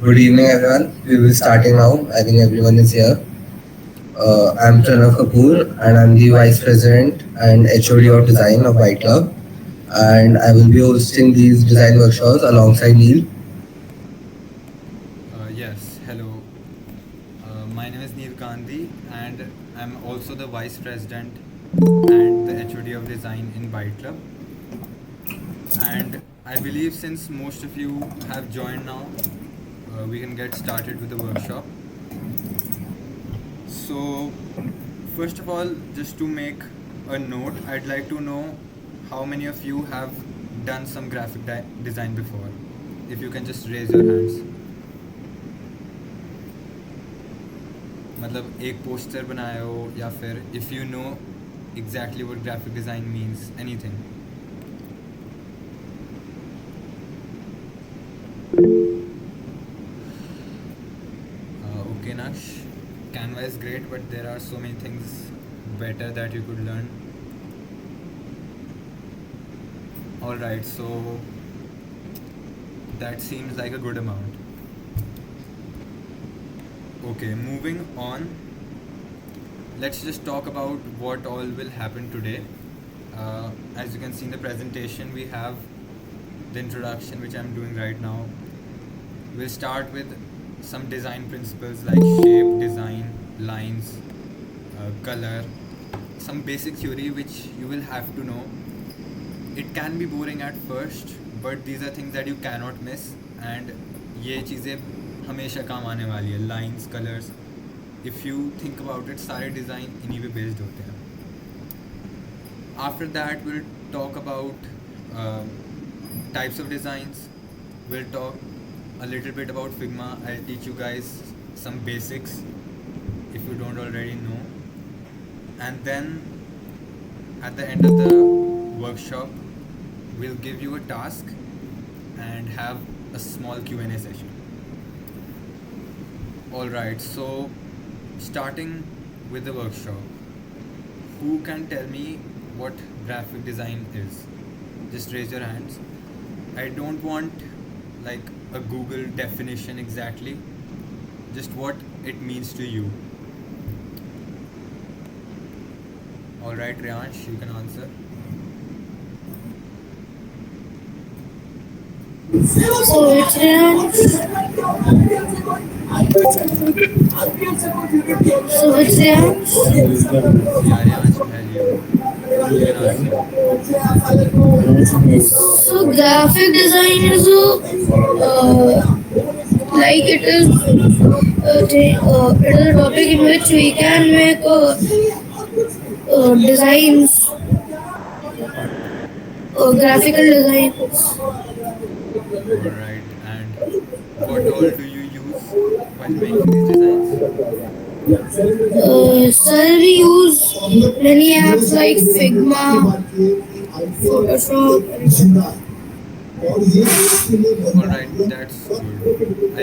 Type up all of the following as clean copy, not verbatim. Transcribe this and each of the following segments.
Good evening, everyone. We will be starting now. I think everyone is here. I'm Pranav Kapoor, and I'm the Vice President and HOD of Design of White Club. And I will be hosting these design workshops alongside Neil. Yes, hello. My name is Neil Gandhi, and I'm also the Vice President and the HOD of Design in Byte Club. And I believe since most of you have joined now, we can get started with the workshop. So, first of all, just to make a note, I'd like to know how many of you have done some graphic design before. If you can just raise your hands. मतलब एक poster बनाया हो या फिर if you know exactly what graphic design means anything. Okay, Naksh, Canva is great, but there are so many things better that you could learn. Alright, so that seems like a good amount. Okay, moving on. Let's just talk about what all will happen today. As you can see in the presentation, we have the introduction, which I'm doing right now. We'll start with some design principles like shape, design, lines, color, some basic theory which you will have to know. It can be boring at first, but these are things that you cannot miss, and ये चीज़ें हमेशा काम आने वाली है. Lines, colors. If you think about it, सारे design इन्हीं पे based होते हैं. After that, we'll talk about types of designs. We'll talk a little bit about Figma. I'll teach you guys some basics if you don't already know. And then at the end of the workshop, we'll give you a task and have a small Q&A session. Alright, so starting with the workshop, who can tell me what graphic design is? Just raise your hands. I don't want like a Google definition exactly, just what it means to you. Alright, Riyansh, you can answer. So it's Yeah, Riyansh, Bhel, you can answer. So graphic design is like it is a topic in which we can make designs, graphical designs. Alright, and what all do you use while making these designs? So we use many apps like Figma, Photoshop. Alright, that's good. I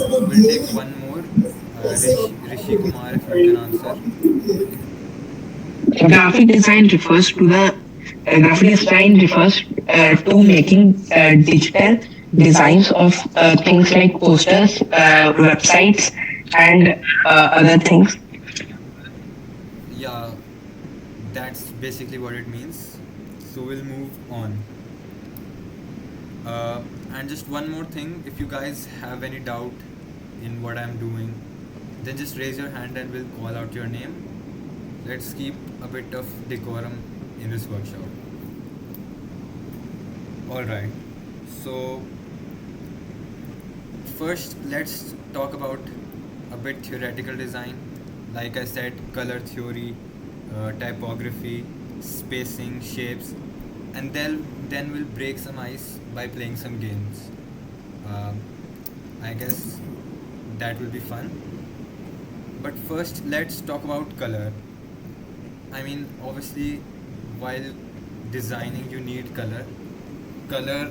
will take one more. Rishi Kumar, if you can answer. Graphic design refers to the graphic design refers to making digital designs of things like posters, websites, and other things. Yeah, that's basically what it means. So we'll move on. And just one more thing, if you guys have any doubt in what I'm doing, then just raise your hand and we'll call out your name. Let's keep a bit of decorum in this workshop. Alright, so first let's talk about a bit theoretical design. Like I said, color theory, typography, spacing, shapes, and then we'll break some ice by playing some games. Um, I guess that will be fun. But first, let's talk about color. I mean, obviously, while designing, you need color. Color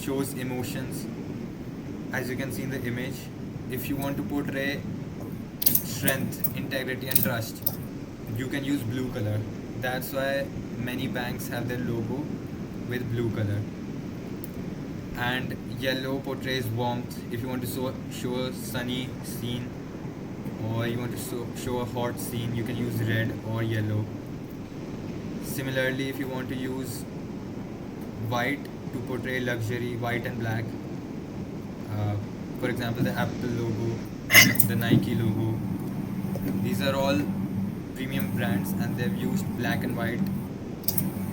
shows emotions, as you can see in the image. If you want to portray strength, integrity, and trust, you can use blue color. That's why many banks have their logo with blue color. And yellow portrays warmth. If you want to show a sunny scene, or you want to show a hot scene, you can use red or yellow. Similarly, if you want to use white to portray luxury, white and black, uh, for example, the Apple logo, the Nike logo, these are all premium brands and they've used black and white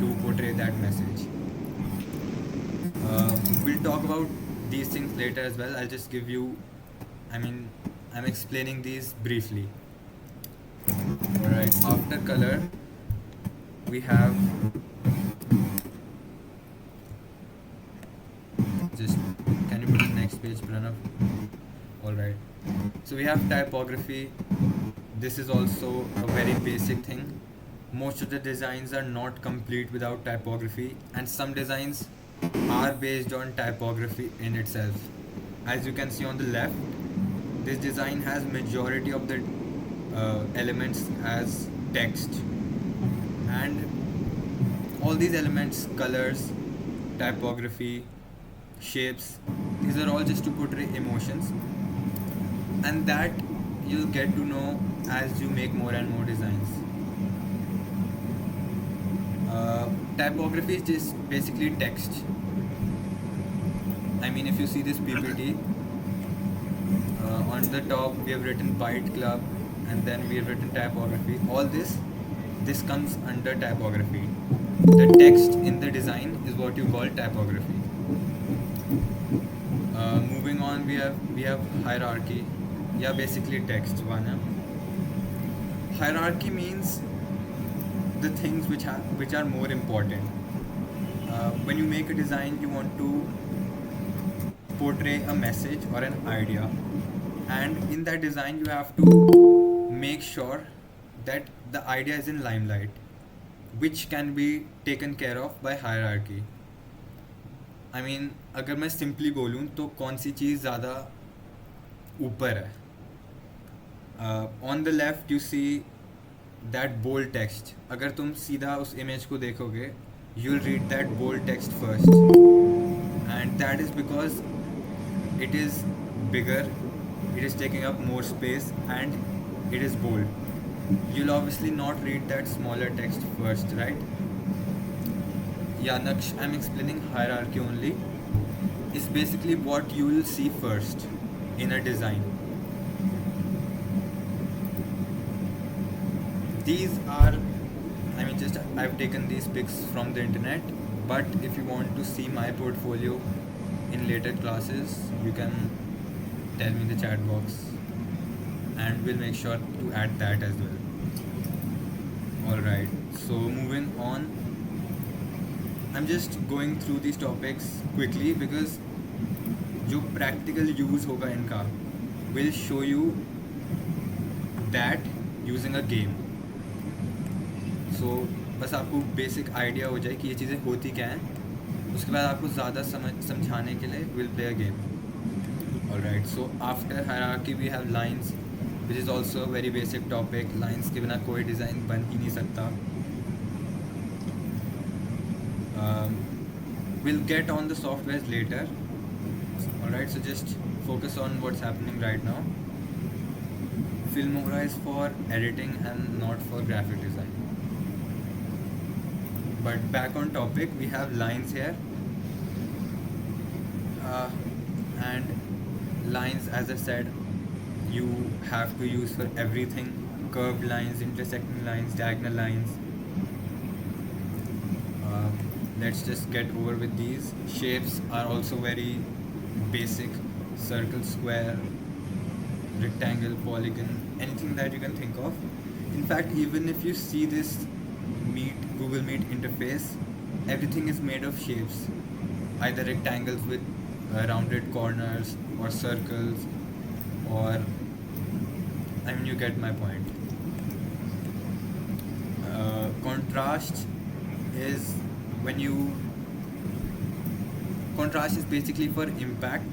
to portray that message. We'll talk about these things later as well. I'll just give you, I mean, I'm explaining these briefly. Alright, after color, we have just, can you put the next page, Pranav? Alright, so we have typography. This is also a very basic thing. Most of the designs are not complete without typography, and some designs are based on typography in itself. As you can see on the left, this design has majority of the elements as text, and all these elements, colors, typography, shapes, these are all just to portray emotions, and that you'll get to know as you make more and more designs. Typography is just basically text. I mean, if you see this PPT, on the top we have written Byte Club, and then we have written typography. All this comes under typography. The text in the design is what you call typography. Moving on, we have hierarchy. Yeah, basically text. Vanya. Hierarchy means the things which are more important. When you make a design, you want to portray a message or an idea, and in that design you have to make sure that the idea is in limelight, which can be taken care of by hierarchy. I mean, अगर मैं simply बोलूँ तो कौन सी चीज़ ज़्यादा ऊपर है? On the left you see that bold text. अगर तुम सीधा उस image को देखोगे, you'll read that bold text first, and that is because it is bigger, it is taking up more space, and it is bold. You'll obviously not read that smaller text first, right? Yeah, Naksh, I'm explaining hierarchy only. It's basically what you will see first in a design. These are, I mean, just I've taken these pics from the internet, but if you want to see my portfolio in later classes, you can tell me in the chat box and we'll make sure to add that as well. Alright, so moving on, I'm just going through these topics quickly because जो practical use होगा इनका will show you that using a game. So बस आपको basic idea हो जाए कि ये चीज़ें होती क्या हैं, उसके बाद आपको ज़्यादा समझाने के लिए will play a game. Alright, so after hierarchy we have lines, which is also a very basic topic. Lines के बिना कोई डिज़ाइन बन ही नहीं सकता. We'll get on the softwares later. Alright, so just focus on what's happening right now. Filmora is for editing and not for graphic design. But back on topic, we have lines here. And lines, as I said, you have to use for everything. Curved lines, intersecting lines, diagonal lines. Let's just get over with these. Shapes are also very basic. Circle, square, rectangle, polygon, anything that you can think of. In fact, even if you see this Google Meet interface, everything is made of shapes, either rectangles with rounded corners or circles, or I mean, you get my point. Contrast is contrast is basically for impact.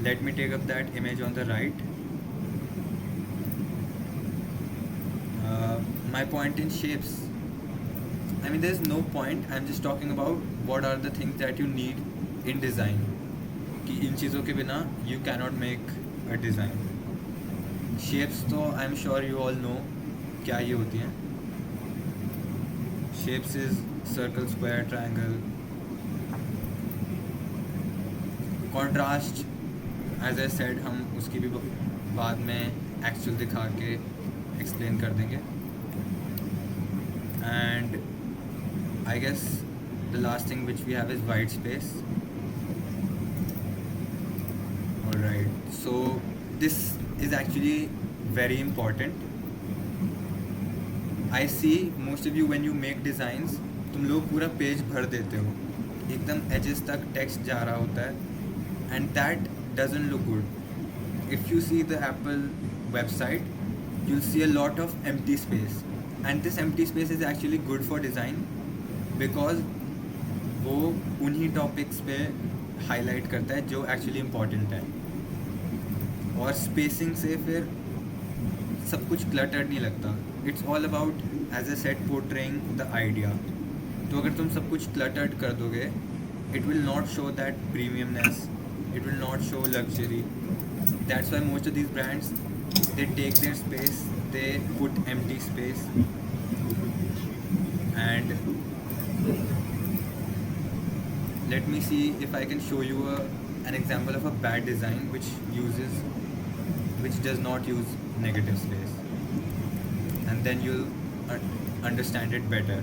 Let me take up that image on the right. My point in shapes, I mean, there's no point. I'm just talking about what are the things that you need in design कि इन चीज़ों के बिना you cannot make a design. Shapes तो I am sure you all know क्या ये होती हैं. Shapes is circle, square, triangle. Contrast as I said हम उसकी भी बाद में एक्चुअल दिखा के एक्सप्लेन कर देंगे. And I guess the last thing which we have is white space. Alright, so this is actually very important. I see most of you when you make designs, तुम लोग पूरा पेज भर देते हो, एकदम edges तक टेक्स्ट जा रहा होता है, and that doesn't look good. If you see the Apple website, you'll see a lot of empty space, and this empty space is actually good for design because वो उन्हीं टॉपिक्स पे highlight करता है जो एक्चुअली इम्पॉर्टेंट है. और spacing से फिर सब कुछ क्लटर्ड नहीं लगता. It's all about as a set portraying the idea. तो अगर तुम सब कुछ क्लटर्ड कर दोगे, it will not show that premiumness, it will not show luxury. That's why most of these brands they take their space, they put empty space. And let me see if I can show you an example of a bad design which does not use negative space, and then you'll understand it better.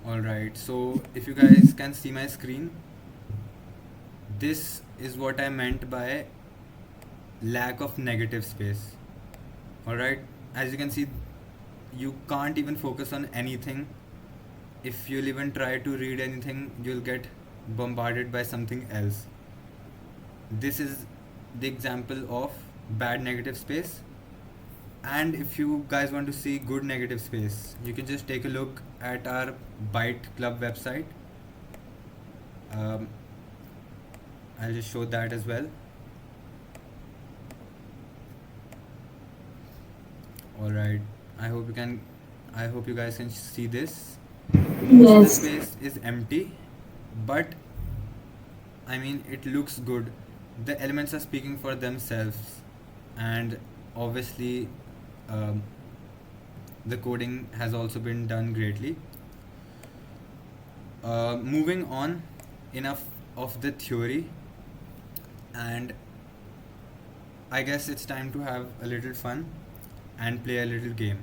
Alright, so if you guys can see my screen, this is what I meant by lack of negative space. Alright, as you can see, you can't even focus on anything. If you'll even try to read anything, you'll get bombarded by something else. This is the example of bad negative space. And if you guys want to see good negative space, you can just take a look at our Byte Club website. I'll just show that as well. Alright, I hope you guys can see this. Most of the space is empty, but I mean it looks good. The elements are speaking for themselves, and obviously the coding has also been done greatly. Moving on, enough of the theory, and I guess it's time to have a little fun and play a little game.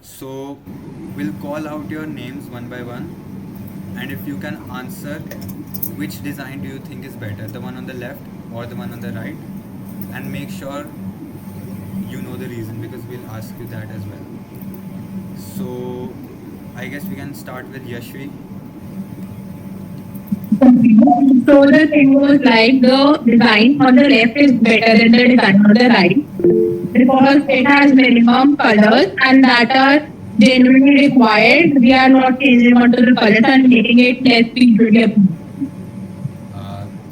So we'll call out your names one by one, and if you can answer which design do you think is better, the one on the left or the one on the right, and make sure you know the reason because we'll ask you that as well. So I guess we can start with Yashvi. So the thing was like the design on the left is better than the design on the right because it has minimum colors and that are genuinely required. We are not changing onto the colors and making it less visually.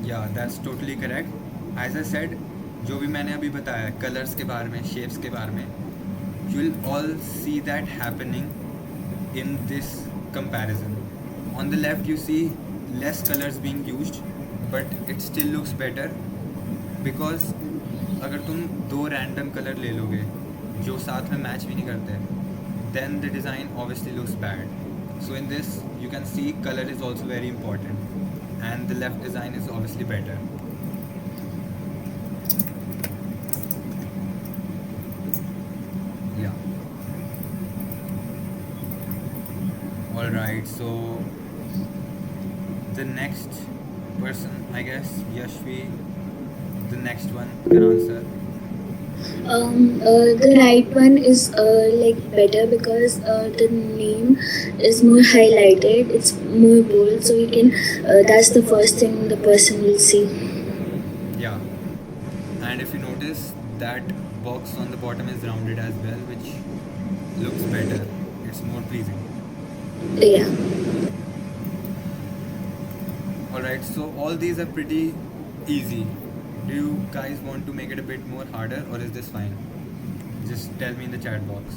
Yeah, that's totally correct. As I said, जो भी मैंने अभी बताया colours के बारे में, shapes के बारे में, you will all see that happening in this comparison. On the left you see less colors being used, but it still looks better because अगर तुम दो random color ले लोगे जो साथ में match भी नहीं करते, then the design obviously looks bad. So in this you can see color is also very important. and the left design is obviously better. Yeah. All right. So the next person, I guess, Yashvi, the next one can answer. The right one is like better because the name is more highlighted. It's more bold, so you can. That's the first thing the person will see. Yeah. And if you notice, that box on the bottom is rounded as well, which looks better. It's more pleasing. Yeah. All right. So all these are pretty easy. Do you guys want to make it a bit more harder, or is this fine? Just tell me in the chat box.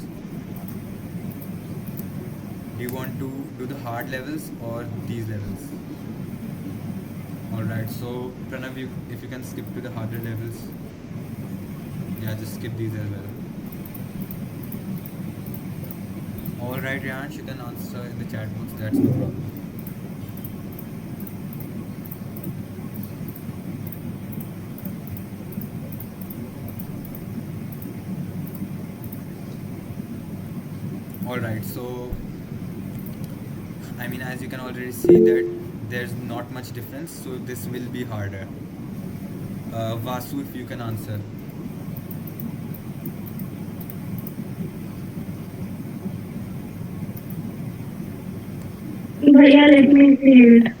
Do you want to do the hard levels or these levels? All right. So Pranav, if you can skip to the harder levels. Yeah, just skip these as well. All right, Riyansh, you can answer in the chat box. That's no problem. All right. So I mean, as you can already see that there's not much difference. So this will be harder. Vasu, if you can answer. But yeah, let me see it.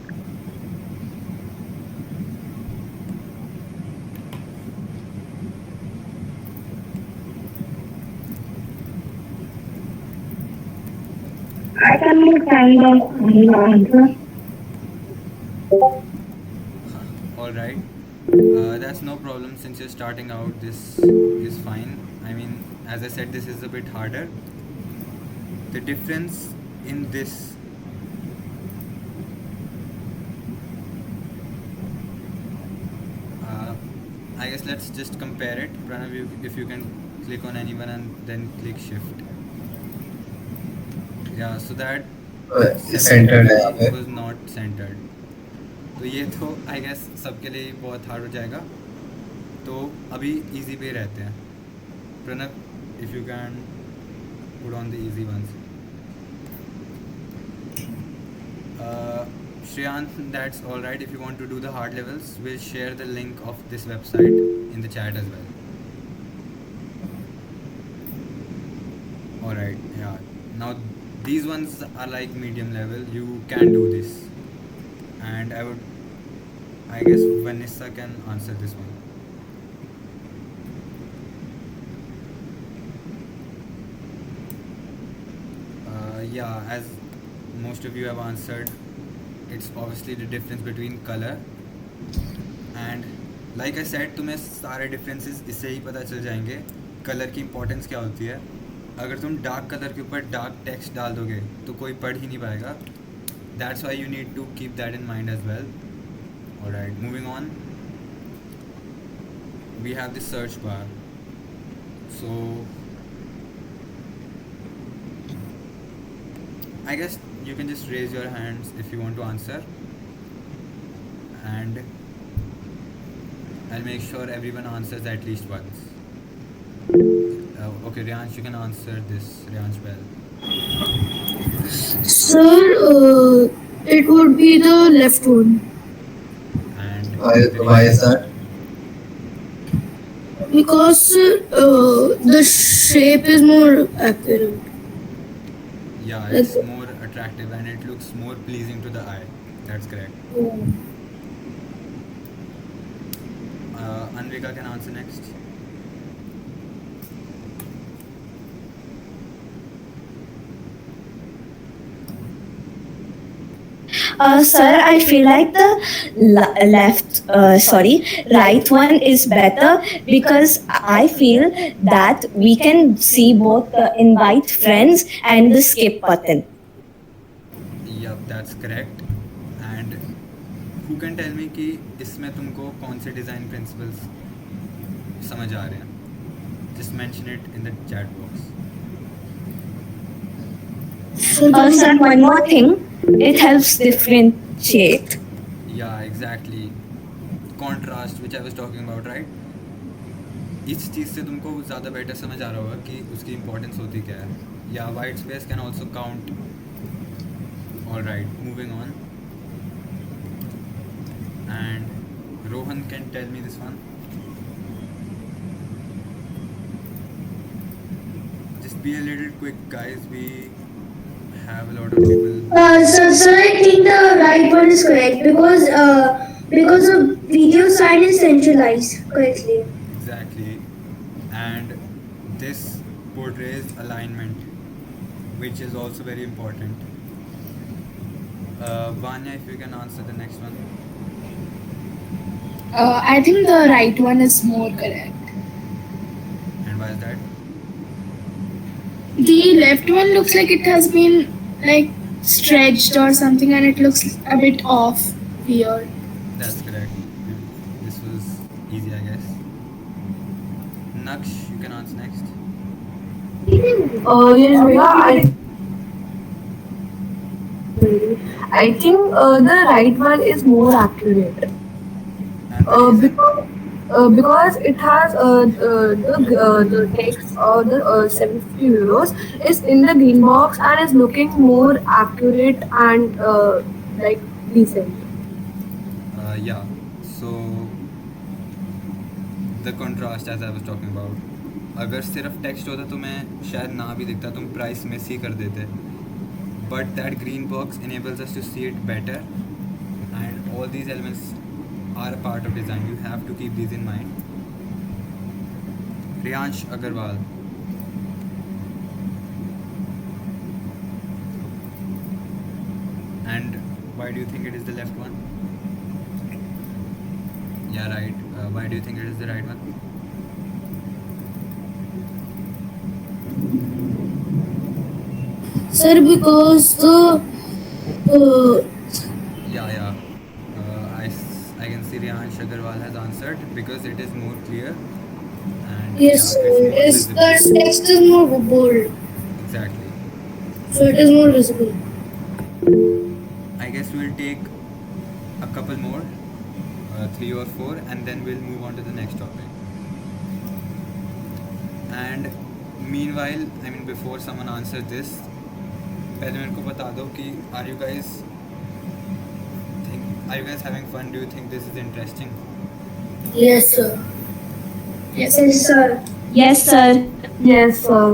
I can kind of answer. All right. That's no problem since you're starting out. This is fine. I mean, as I said, this is a bit harder. The difference in this, uh, I guess let's just compare it. Pranav, if you can click on anyone and then click shift. Yeah, so that centred है यहाँ 750 पे. was not centered. तो ये तो I guess सबके लिए बहुत hard हो जाएगा. तो अभी इजी पे रहते हैं. Pranav, if you can put on the easy ones. Shreyant, that's all right. If you want to do the hard levels, we'll share the link of this website in the chat as well. All right, yeah. Now these ones are like medium level. You can do this, and I guess Vanessa can answer this one. Yeah, as most of you have answered, it's obviously the difference between color and like I said, तुम्हें सारे differences इससे ही पता चल जाएंगे colour की importance क्या होती है. अगर तुम डार्क कलर के ऊपर डार्क टेक्स्ट डाल दोगे तो कोई पढ़ ही नहीं पाएगा. That's why you need to keep that in mind as well. Alright, moving on. We have the search bar. So I guess you can just raise your hands if you want to answer, and I'll make sure everyone answers at least once. Okay, Riyansh, you can answer this. Riyansh Bell. Sir, it would be the left one And Why is that? because the shape is more accurate. yeah, it's more attractive and it looks more pleasing to the eye. That's correct. Anvika can answer next. Sir, I feel like right one is better because I feel that we can see both the invite friends and the skip button. Yep, that's correct. And who can tell me कि इसमें तुमको कौन से design principles समझ आ रहे हैं? Just mention it in the chat box. Sir, one more thing, it helps differentiate. Yeah, exactly. Contrast which I was talking about, right? इस चीज़ से तुमको ज़्यादा बेटर समझ आ रहा होगा कि उसकी इम्पोर्टेंस होती क्या है. या white space can also count. All right, moving on. And Rohan can tell me this one. Just be a little quick, guys. We have a lot of people. So I think the right one is correct because the video sign is centralized correctly. Exactly. And this portrays alignment, which is also very important. Vanya, if you can answer the next one. I think the right one is more correct. And why is that? The left one looks like it has been like stretched or something, and it looks a bit off here. That's correct. This was easy, I guess. Naksh, you can answer next. Yes, Bhaiya, I think the right one is more accurate. And the reason? Because it has the text or the 750 euros is in the green box and is looking more accurate and like decent. Yeah. So the contrast as I was talking about. अगर सिर्फ text होता तो मैं शायद ना भी दिखता, तुम प्राइस मिस ही कर देते. But that green box enables us to see it better, and all these elements are a part of design. You have to keep these in mind. Riyansh Agarwal. And why do you think it is the left one? Yeah, right. Why do you think it is the right one? Sir, because the Yeah. I can see Riyansh Agarwal has answered because it is more clear and yes, yeah, it's more is visible. the text is more bold, Exactly. so it is more visible. I guess we'll take a couple more, 3 or 4, and then we'll move on to the next topic. And meanwhile, I mean, before someone answers this, पहले मेरे को बता दो कि are you guys having fun? Do you think this is interesting? Yes, sir. Yes, sir. Yes, sir. Yes, sir.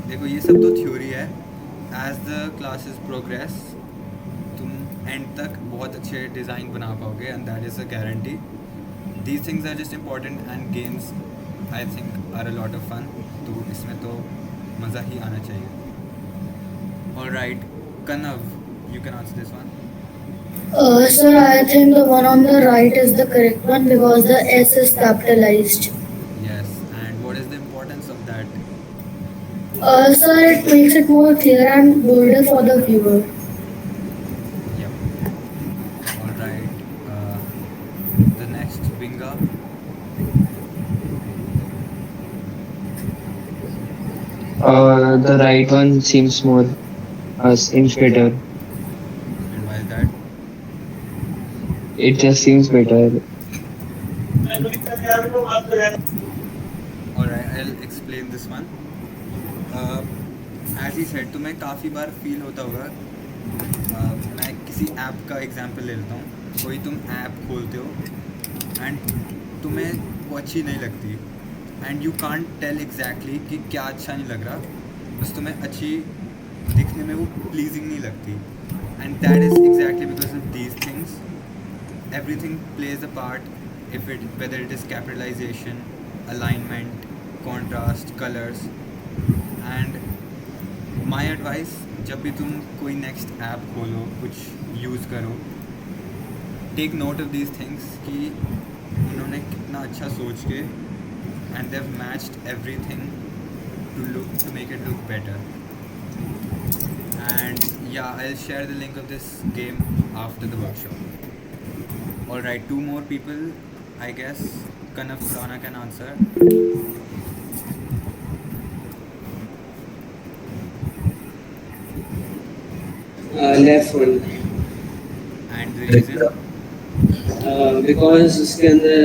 देखो ये सब तो थ्योरी है. एज द क्लासेस प्रोग्रेस तुम एंड तक बहुत अच्छे डिज़ाइन बना पाओगे, and that is a guarantee. These things are just important and games I think are a lot of fun. तो इसमें तो मज़ा ही आना चाहिए. All right, Kanav, you can answer this one. Sir, I think the one on the right is the correct one because the S is capitalized. Yes, and what is the importance of that? Sir, it makes it more clear and bolder for the viewer. Yep. All right. The next, Vinga. The right one seems better. And why is that? It just seems better. Alright, I'll explain this one. As he said, तुम्हें काफ़ी बार feel होता होगा. मैं किसी app का example ले लेता हूँ. कोई तुम ऐप खोलते हो एंड तुम्हें वो अच्छी नहीं लगती, and you can't tell exactly कि क्या अच्छा नहीं लग रहा, बस तुम्हें अच्छी दिखने में वो प्लीजिंग नहीं लगती. And that is exactly because of these things. Everything plays a part, whether it is capitalization, alignment, contrast, colors. And my advice, जब भी तुम कोई नेक्स्ट ऐप खोलो, कुछ यूज़ करो, take note of these things कि उन्होंने कितना अच्छा सोच के and they have matched everything to make it look better. And yeah, I'll share the link of this game after the workshop. Alright, 2 more people, I guess. Kanav Khurana can answer. Left one. The reason? Because उसके अंदर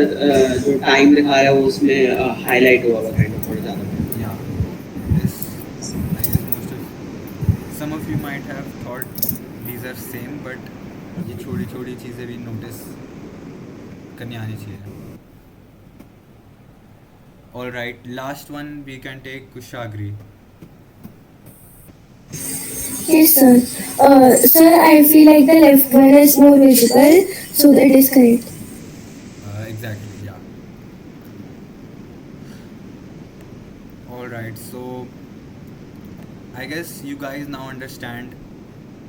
जो time दिखा रहा है वो उसमें highlight हुआ हुआ काइंड ऑफ थोड़ा ज़्यादा. Yeah, this, I guess some of you might have thought these are same, but ये छोटी छोटी चीज़ें भी notice करनी आनी चाहिए. All right, last one we can take Kushagri. Yes, sir. Sir, I feel like the left one is more visible, so that is correct. Exactly, yeah. All right, so I guess you guys now understand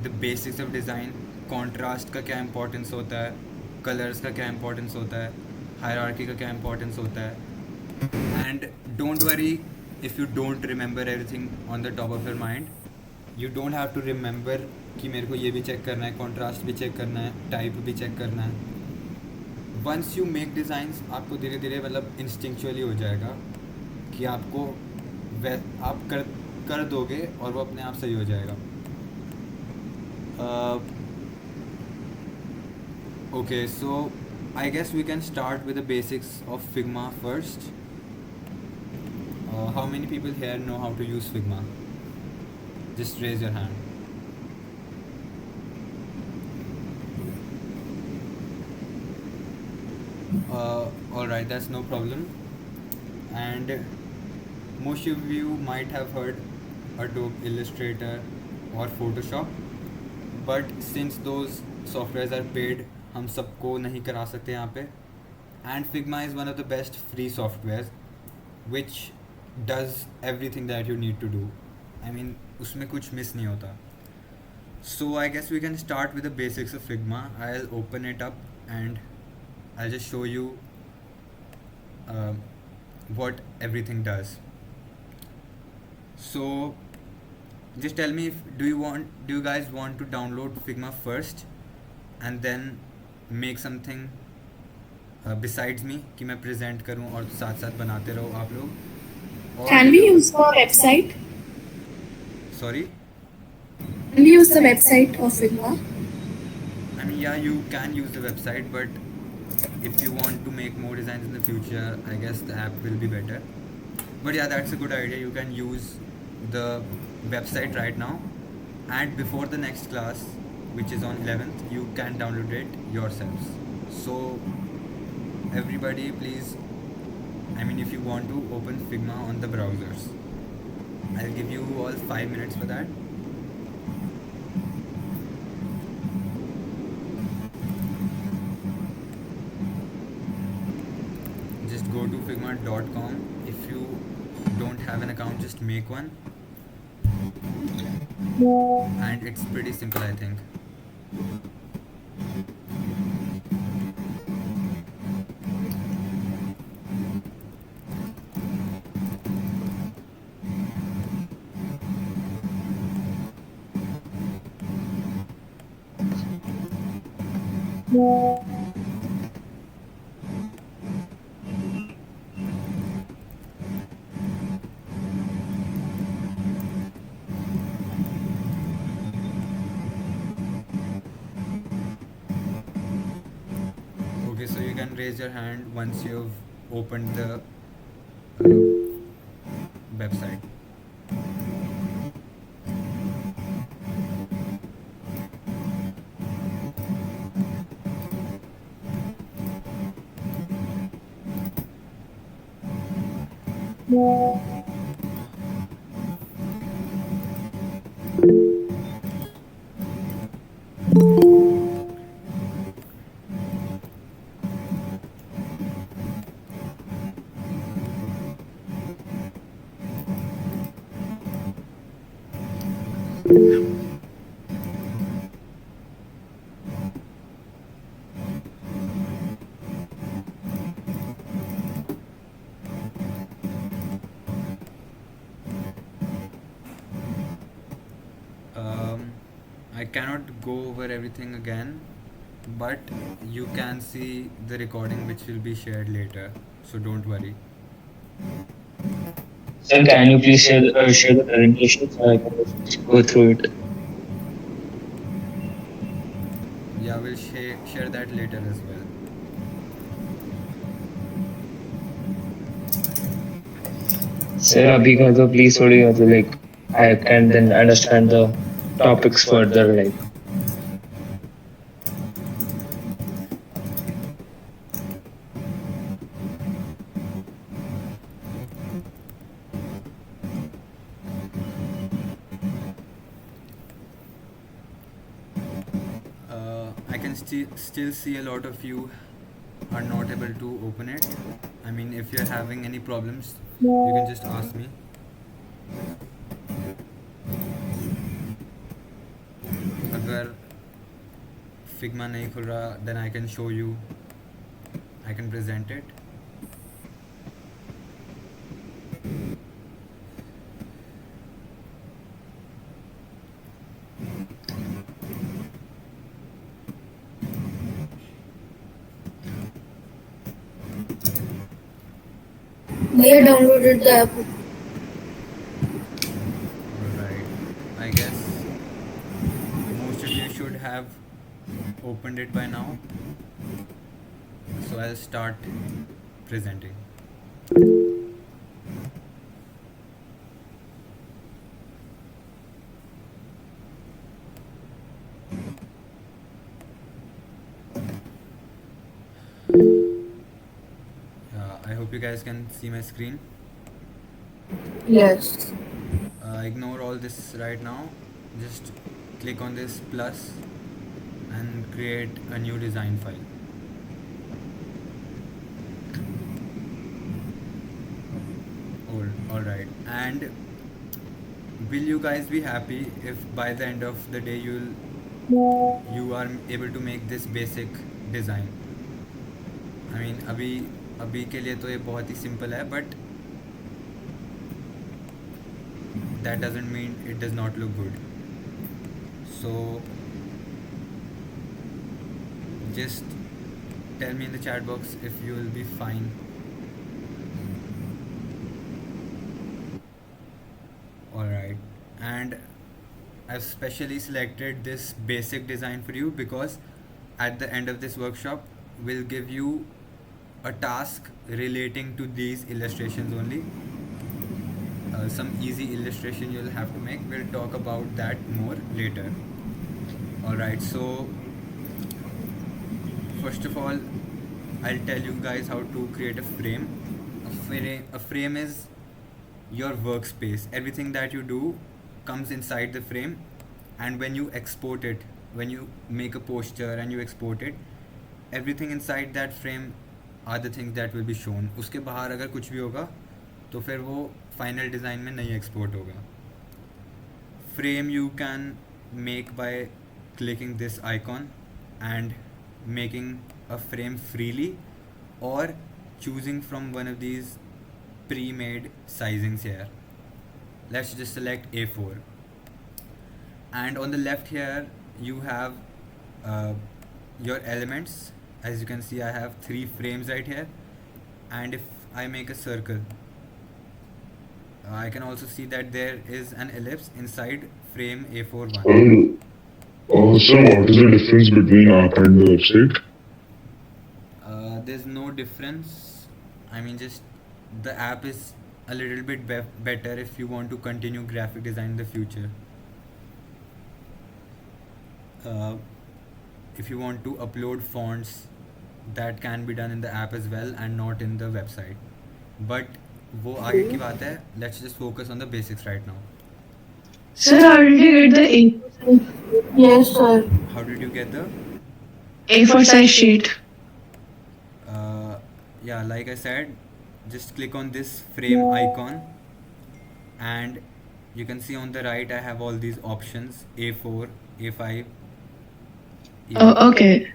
the basics of design. Contrast का क्या importance होता है, colors का क्या importance होता है, hierarchy का क्या importance होता है. And don't worry if you don't remember everything on the top of your mind. You don't have to remember कि मेरे को ये भी चेक करना है, contrast भी चेक करना है, type भी चेक करना है. Once you make designs, आपको धीरे धीरे मतलब instinctually हो जाएगा कि आपको आप कर दोगे और वो अपने आप सही हो जाएगा. Okay, so I guess we can start with the basics of Figma first. How many people here know how to use Figma? Just raise your hand. Alright, that's no problem. And most of you might have heard Adobe Illustrator or Photoshop, but since those softwares are paid, हम सबको नहीं करा सकते यहाँ पे. And Figma is one of the best free softwares which does everything that you need to do. I mean, उसमें कुछ miss नहीं होता. So I guess we can start with the basics of Figma. I'll open it up and I'll just show you what everything does. So just tell me, do you guys want to download Figma first and then make something besides me कि मैं present करूँ और साथ साथ बनाते रहो आप लोग. Can we use the website? Sorry? Can we use the website of Figma? I mean, yeah, you can use the website, but if you want to make more designs in the future, I guess the app will be better. But yeah, that's a good idea. You can use the website right now, and before the next class, which is on 11th, you can download it yourselves. So everybody, please, I mean, if you want to open Figma on the browsers, I'll give you all 5 minutes for that. Just go to figma.com. If you don't have an account, just make one. And it's pretty simple, I think. Okay, so you can raise your hand once you've opened the website. I cannot go over everything again, but you can see the recording which will be shared later, so don't worry. Sir, can you please share the presentation so I can go through it? Yeah, will share that later as well. Sir, अभी का तो please थोड़ी मतलब like I can then understand the topics further like. I can still see a lot of you are not able to open it. I mean, if you're having any problems, you can just ask me. अगर Figma नहीं खुल रहा, then I can show you. I can present it. भैया downloaded the app. Alright. I guess most of you should have opened it by now. So I'll start presenting. I hope you guys can see my screen. Yes. Ignore all this right now. Just click on this plus and create a new design file. Alright. And will you guys be happy if by the end of the day you are able to make this basic design? I mean, अभी के लिए तो ये बहुत ही simple है, but that doesn't mean it does not look good. So just tell me in the chat box if you will be fine. Alright, and I've specially selected this basic design for you because at the end of this workshop we'll give you a task relating to these illustrations only. Some easy illustration you'll have to make. We'll talk about that more later. Alright, so first of all, I'll tell you guys how to create a frame. A frame is your workspace. Everything that you do comes inside the frame, and when you export it, when you make a poster and you export it, everything inside that frame are the things that will be shown. उसके बाहर अगर कुछ भी होगा तो फिर वो final design में नहीं एक्सपोर्ट होगा. Frame you can make by clicking this icon and making a frame freely, or choosing from one of these pre-made sizings here. Let's just select A4, and on the left here you have your elements. As you can see, I have 3 frames right here, and if I make a circle, I can also see that there is an ellipse inside frame A4 one. Sir, what is the difference between app and the website? There's no difference. I mean, just the app is a little bit better if you want to continue graphic design in the future. If you want to upload fonts, that can be done in the app as well and not in the website. But वो आगे की बात है. Let's just focus on the basics right now. Sir, how did you get the A4? Yes, sir. How did you get the A4 size sheet? yeah, like I said, just click on this frame icon, and you can see on the right I have all these options: A4, A5, Oh, okay.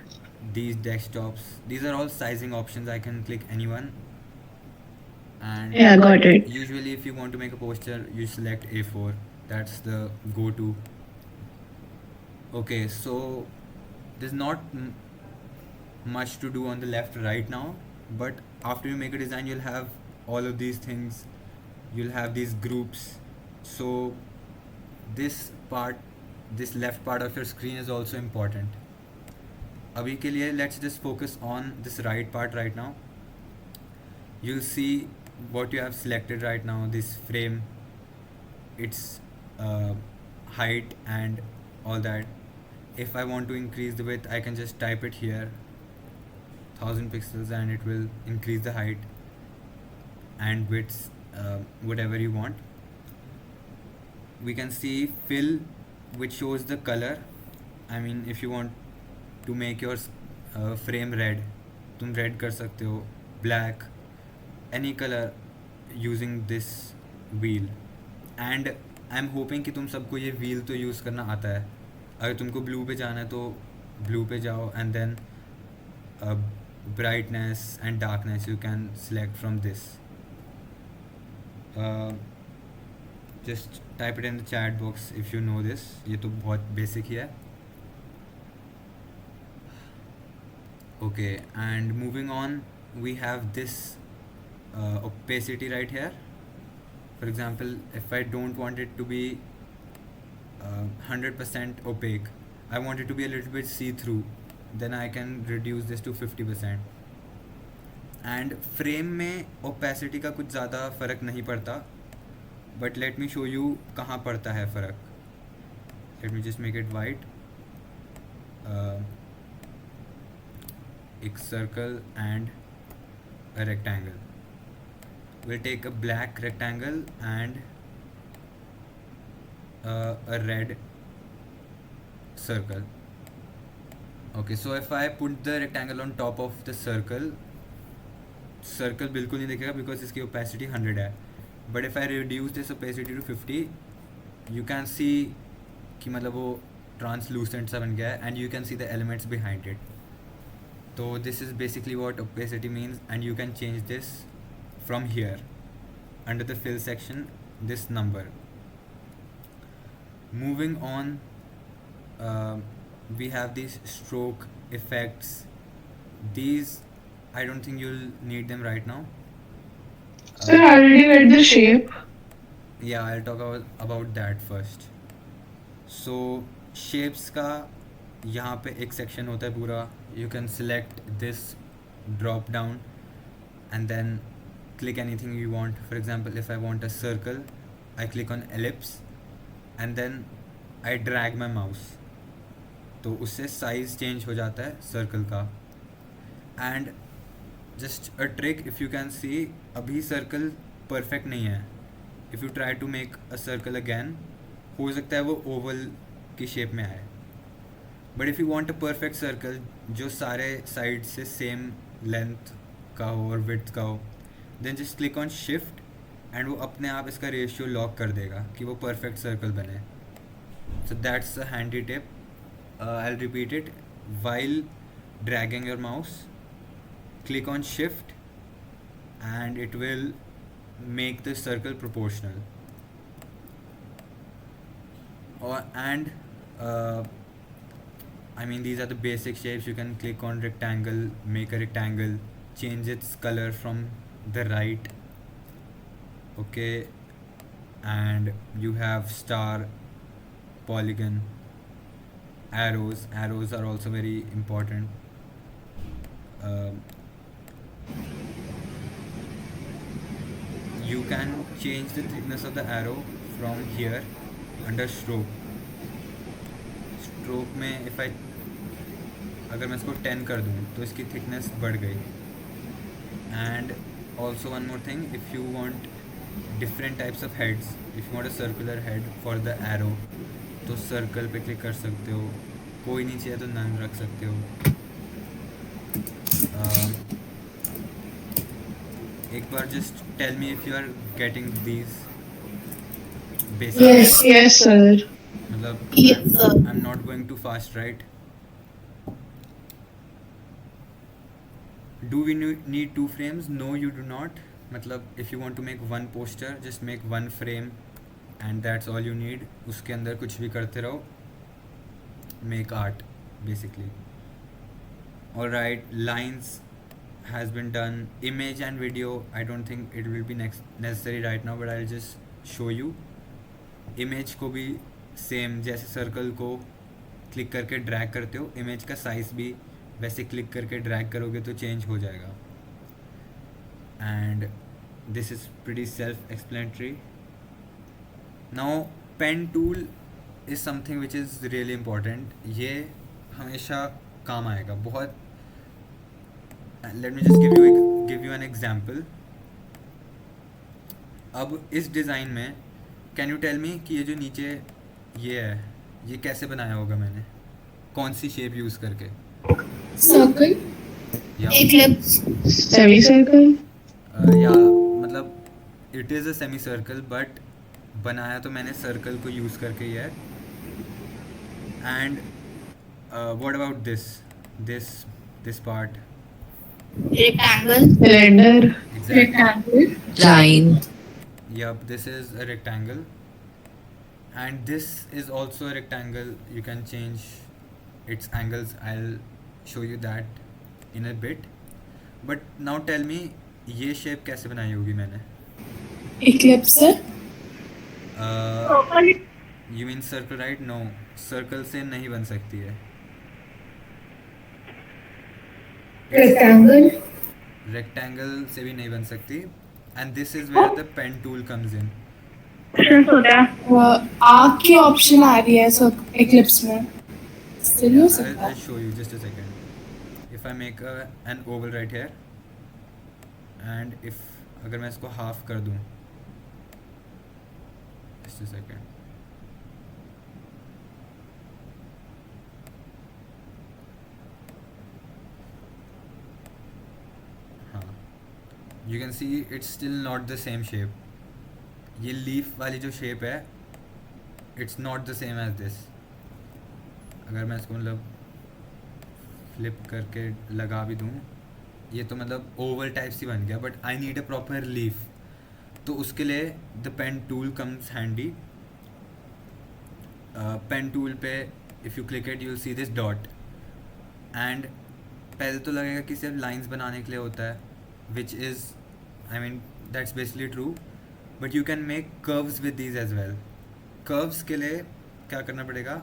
these desktops. These are all sizing options. I can click anyone, and Yeah, got it. usually if you want to make a poster you select A4. That's the go-to. Okay, so there's not much to do on the left right now, but after you make a design you'll have all of these things. You'll have these groups. So this left part of your screen is also important. अभी के लिए let's just focus on this right part right now. You'll see what you have selected right now, this frame, its height and all that. If I want to increase the width, I can just type it here, 1000 pixels, and it will increase the height and widths, whatever you want. We can see fill, which shows the color. I mean, if you want to make your frame red, तुम red कर सकते हो, black, any color using this wheel. And I'm hoping कि तुम सबको ये wheel तो use करना आता है. अगर तुमको blue पे जाना है तो blue पे जाओ, and then brightness and darkness you can select from this. Just type it in the chat box if you know this. ये तो बहुत basic ही है. Okay, and moving on, we have this opacity right here. For example, if I don't want it to be 100% opaque, I want it to be a little bit see-through, then I can reduce this to 50%. And frame में opacity का कुछ ज़्यादा फ़र्क नहीं पड़ता, but let me show you कहाँ पड़ता है फ़र्क. Let me just make it white. एक circle and a rectangle. We'll take a black rectangle and a red circle. Okay, so if I put the rectangle on top of the circle बिल्कुल नहीं दिखेगा because इसकी opacity 100 है. But if I reduce this opacity to 50, you can see कि मतलब वो translucent सा बन गया है, and you can see the elements behind it. So this is basically what opacity means, and you can change this from here under the fill section, this number. Moving on, we have these stroke effects. These I don't think you'll need them right now. Sir, I already made the shape. Yeah, I'll talk about that first. So shapes का यहाँ पे एक section होता है पूरा. You can select this drop down and then click anything you want. For example, if I want a circle, I click on ellipse and then I drag my mouse. तो उससे size change हो जाता है circle का. And just a trick, if you can see, अभी circle perfect नहीं है. If you try to make a circle again, हो सकता है वो oval की shape में आए. But if you want a perfect circle जो सारे sides से same length का हो और width का हो, then just click on shift and वो अपने आप इसका ratio lock कर देगा कि वो perfect circle बने. So that's a handy tip. I'll repeat it. While dragging your mouse, click on shift and it will make the circle proportional. I mean, these are the basic shapes. You can click on rectangle, make a rectangle, change its color from the right. Okay, and you have star, polygon, arrows. Arrows are also very important. You can change the thickness of the arrow from here under stroke. Stroke में if I अगर मैं इसको 10 कर दूँ तो इसकी thickness बढ़ गई. And also one more thing, if you want different types of heads, if you want a circular head for the arrow, तो circle पे click कर सकते हो. कोई नहीं चाहिए तो none रख सकते हो. एक बार just tell me if you are getting these basic. Yes, sir. मतलब Yes, sir. I'm not going too fast, right? Do we need two frames? No, you do not. मतलब if you want to make one poster, just make one frame and that's all you need. उसके अंदर कुछ भी करते रहो. Make art, basically. Alright, lines has been done. Image and video, I don't think it will be necessary right now, but I'll just show you. Image को भी same जैसे circle को click करके drag करते हो, image का size भी वैसे क्लिक करके ड्रैग करोगे तो चेंज हो जाएगा. And this is pretty self explanatory. Now pen tool is something which is really important. ये हमेशा काम आएगा बहुत. Let me just give you an example. अब इस डिज़ाइन में कैन यू टेल मी कि ये जो नीचे ये है ये कैसे बनाया होगा मैंने, कौन सी शेप यूज़ करके? Circle. या Eclipse. Semicircle. या मतलब it is a semi circle but बनाया तो मैंने सर्कल को यूज़ करके ही है. And what about this part? Rectangle. Cylinder. Rectangle. Line. Yup, this is a rectangle, and this is also a rectangle. You can change its angles. I'll show you that in a bit. But now tell me, ये shape कैसे बनाई होगी मैंने? Eclipse. You mean circle, right? No, circle से नहीं बन सकती है. Rectangle. Rectangle से भी नहीं बन सकती. And this is where the pen tool comes in. आग की ऑप्शन आ रही है Eclipse में. Still हो सकता I'll है. show you just a second. If I make an oval right here, and if अगर मैं इसको half कर दूँ, just a second. हाँ, you can see it's still not the same shape. ये लीफ वाली जो शेप है it's not the same as this. अगर मैं इसको मतलब फ्लिप करके लगा भी दूँ ये तो मतलब ओवल टाइप सी बन गया. But I need a proper leaf, तो उसके लिए the pen tool comes handy. Pen tool पे if you click it you will see this dot. And पहले तो लगेगा कि सिर्फ लाइंस बनाने के लिए होता है, which is I mean that's basically true. But you can make curves with these as well. Curves के लिए क्या करना पड़ेगा?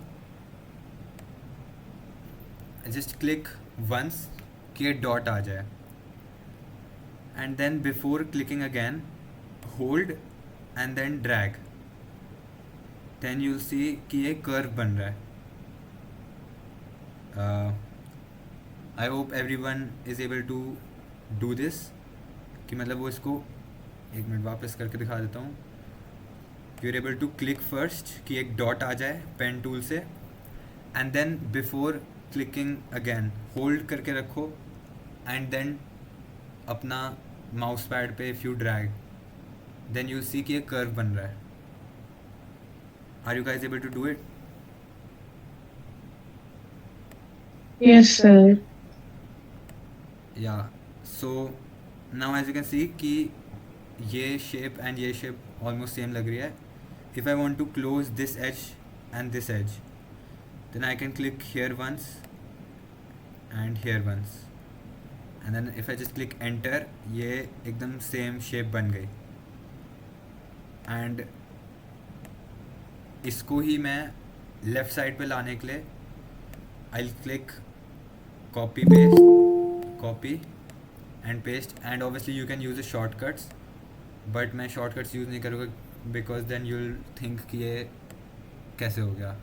जस्ट क्लिक वंस कि ये डॉट आ जाए, and then before clicking again hold and then drag. Then you will see कि ये कर्व बन रहा है. I hope everyone is able to do this. कि मतलब वो इसको एक मिनट वापस करके दिखा देता हूँ. You are able to click first कि एक डॉट आ जाए पेन टूल से, and then before clicking again hold करके रखो, एंड देन अपना माउस पैड पे if you drag then you see कि एक कर्व बन रहा है. Are you guys able to do it? Yes, sir. Yeah so now as you can see कि ये शेप एंड ये शेप ऑलमोस्ट सेम लग रही है. If I want to close this edge and this edge then I can click here once and here once, and then if I just click enter ये एकदम same shape बन गई. And इसको ही मैं left side पे लाने के लिए I click copy and paste. And obviously you can use the shortcuts, but मैं शॉर्टकट्स यूज़ नहीं करूँगा because then you will think कि ये कैसे हो गया.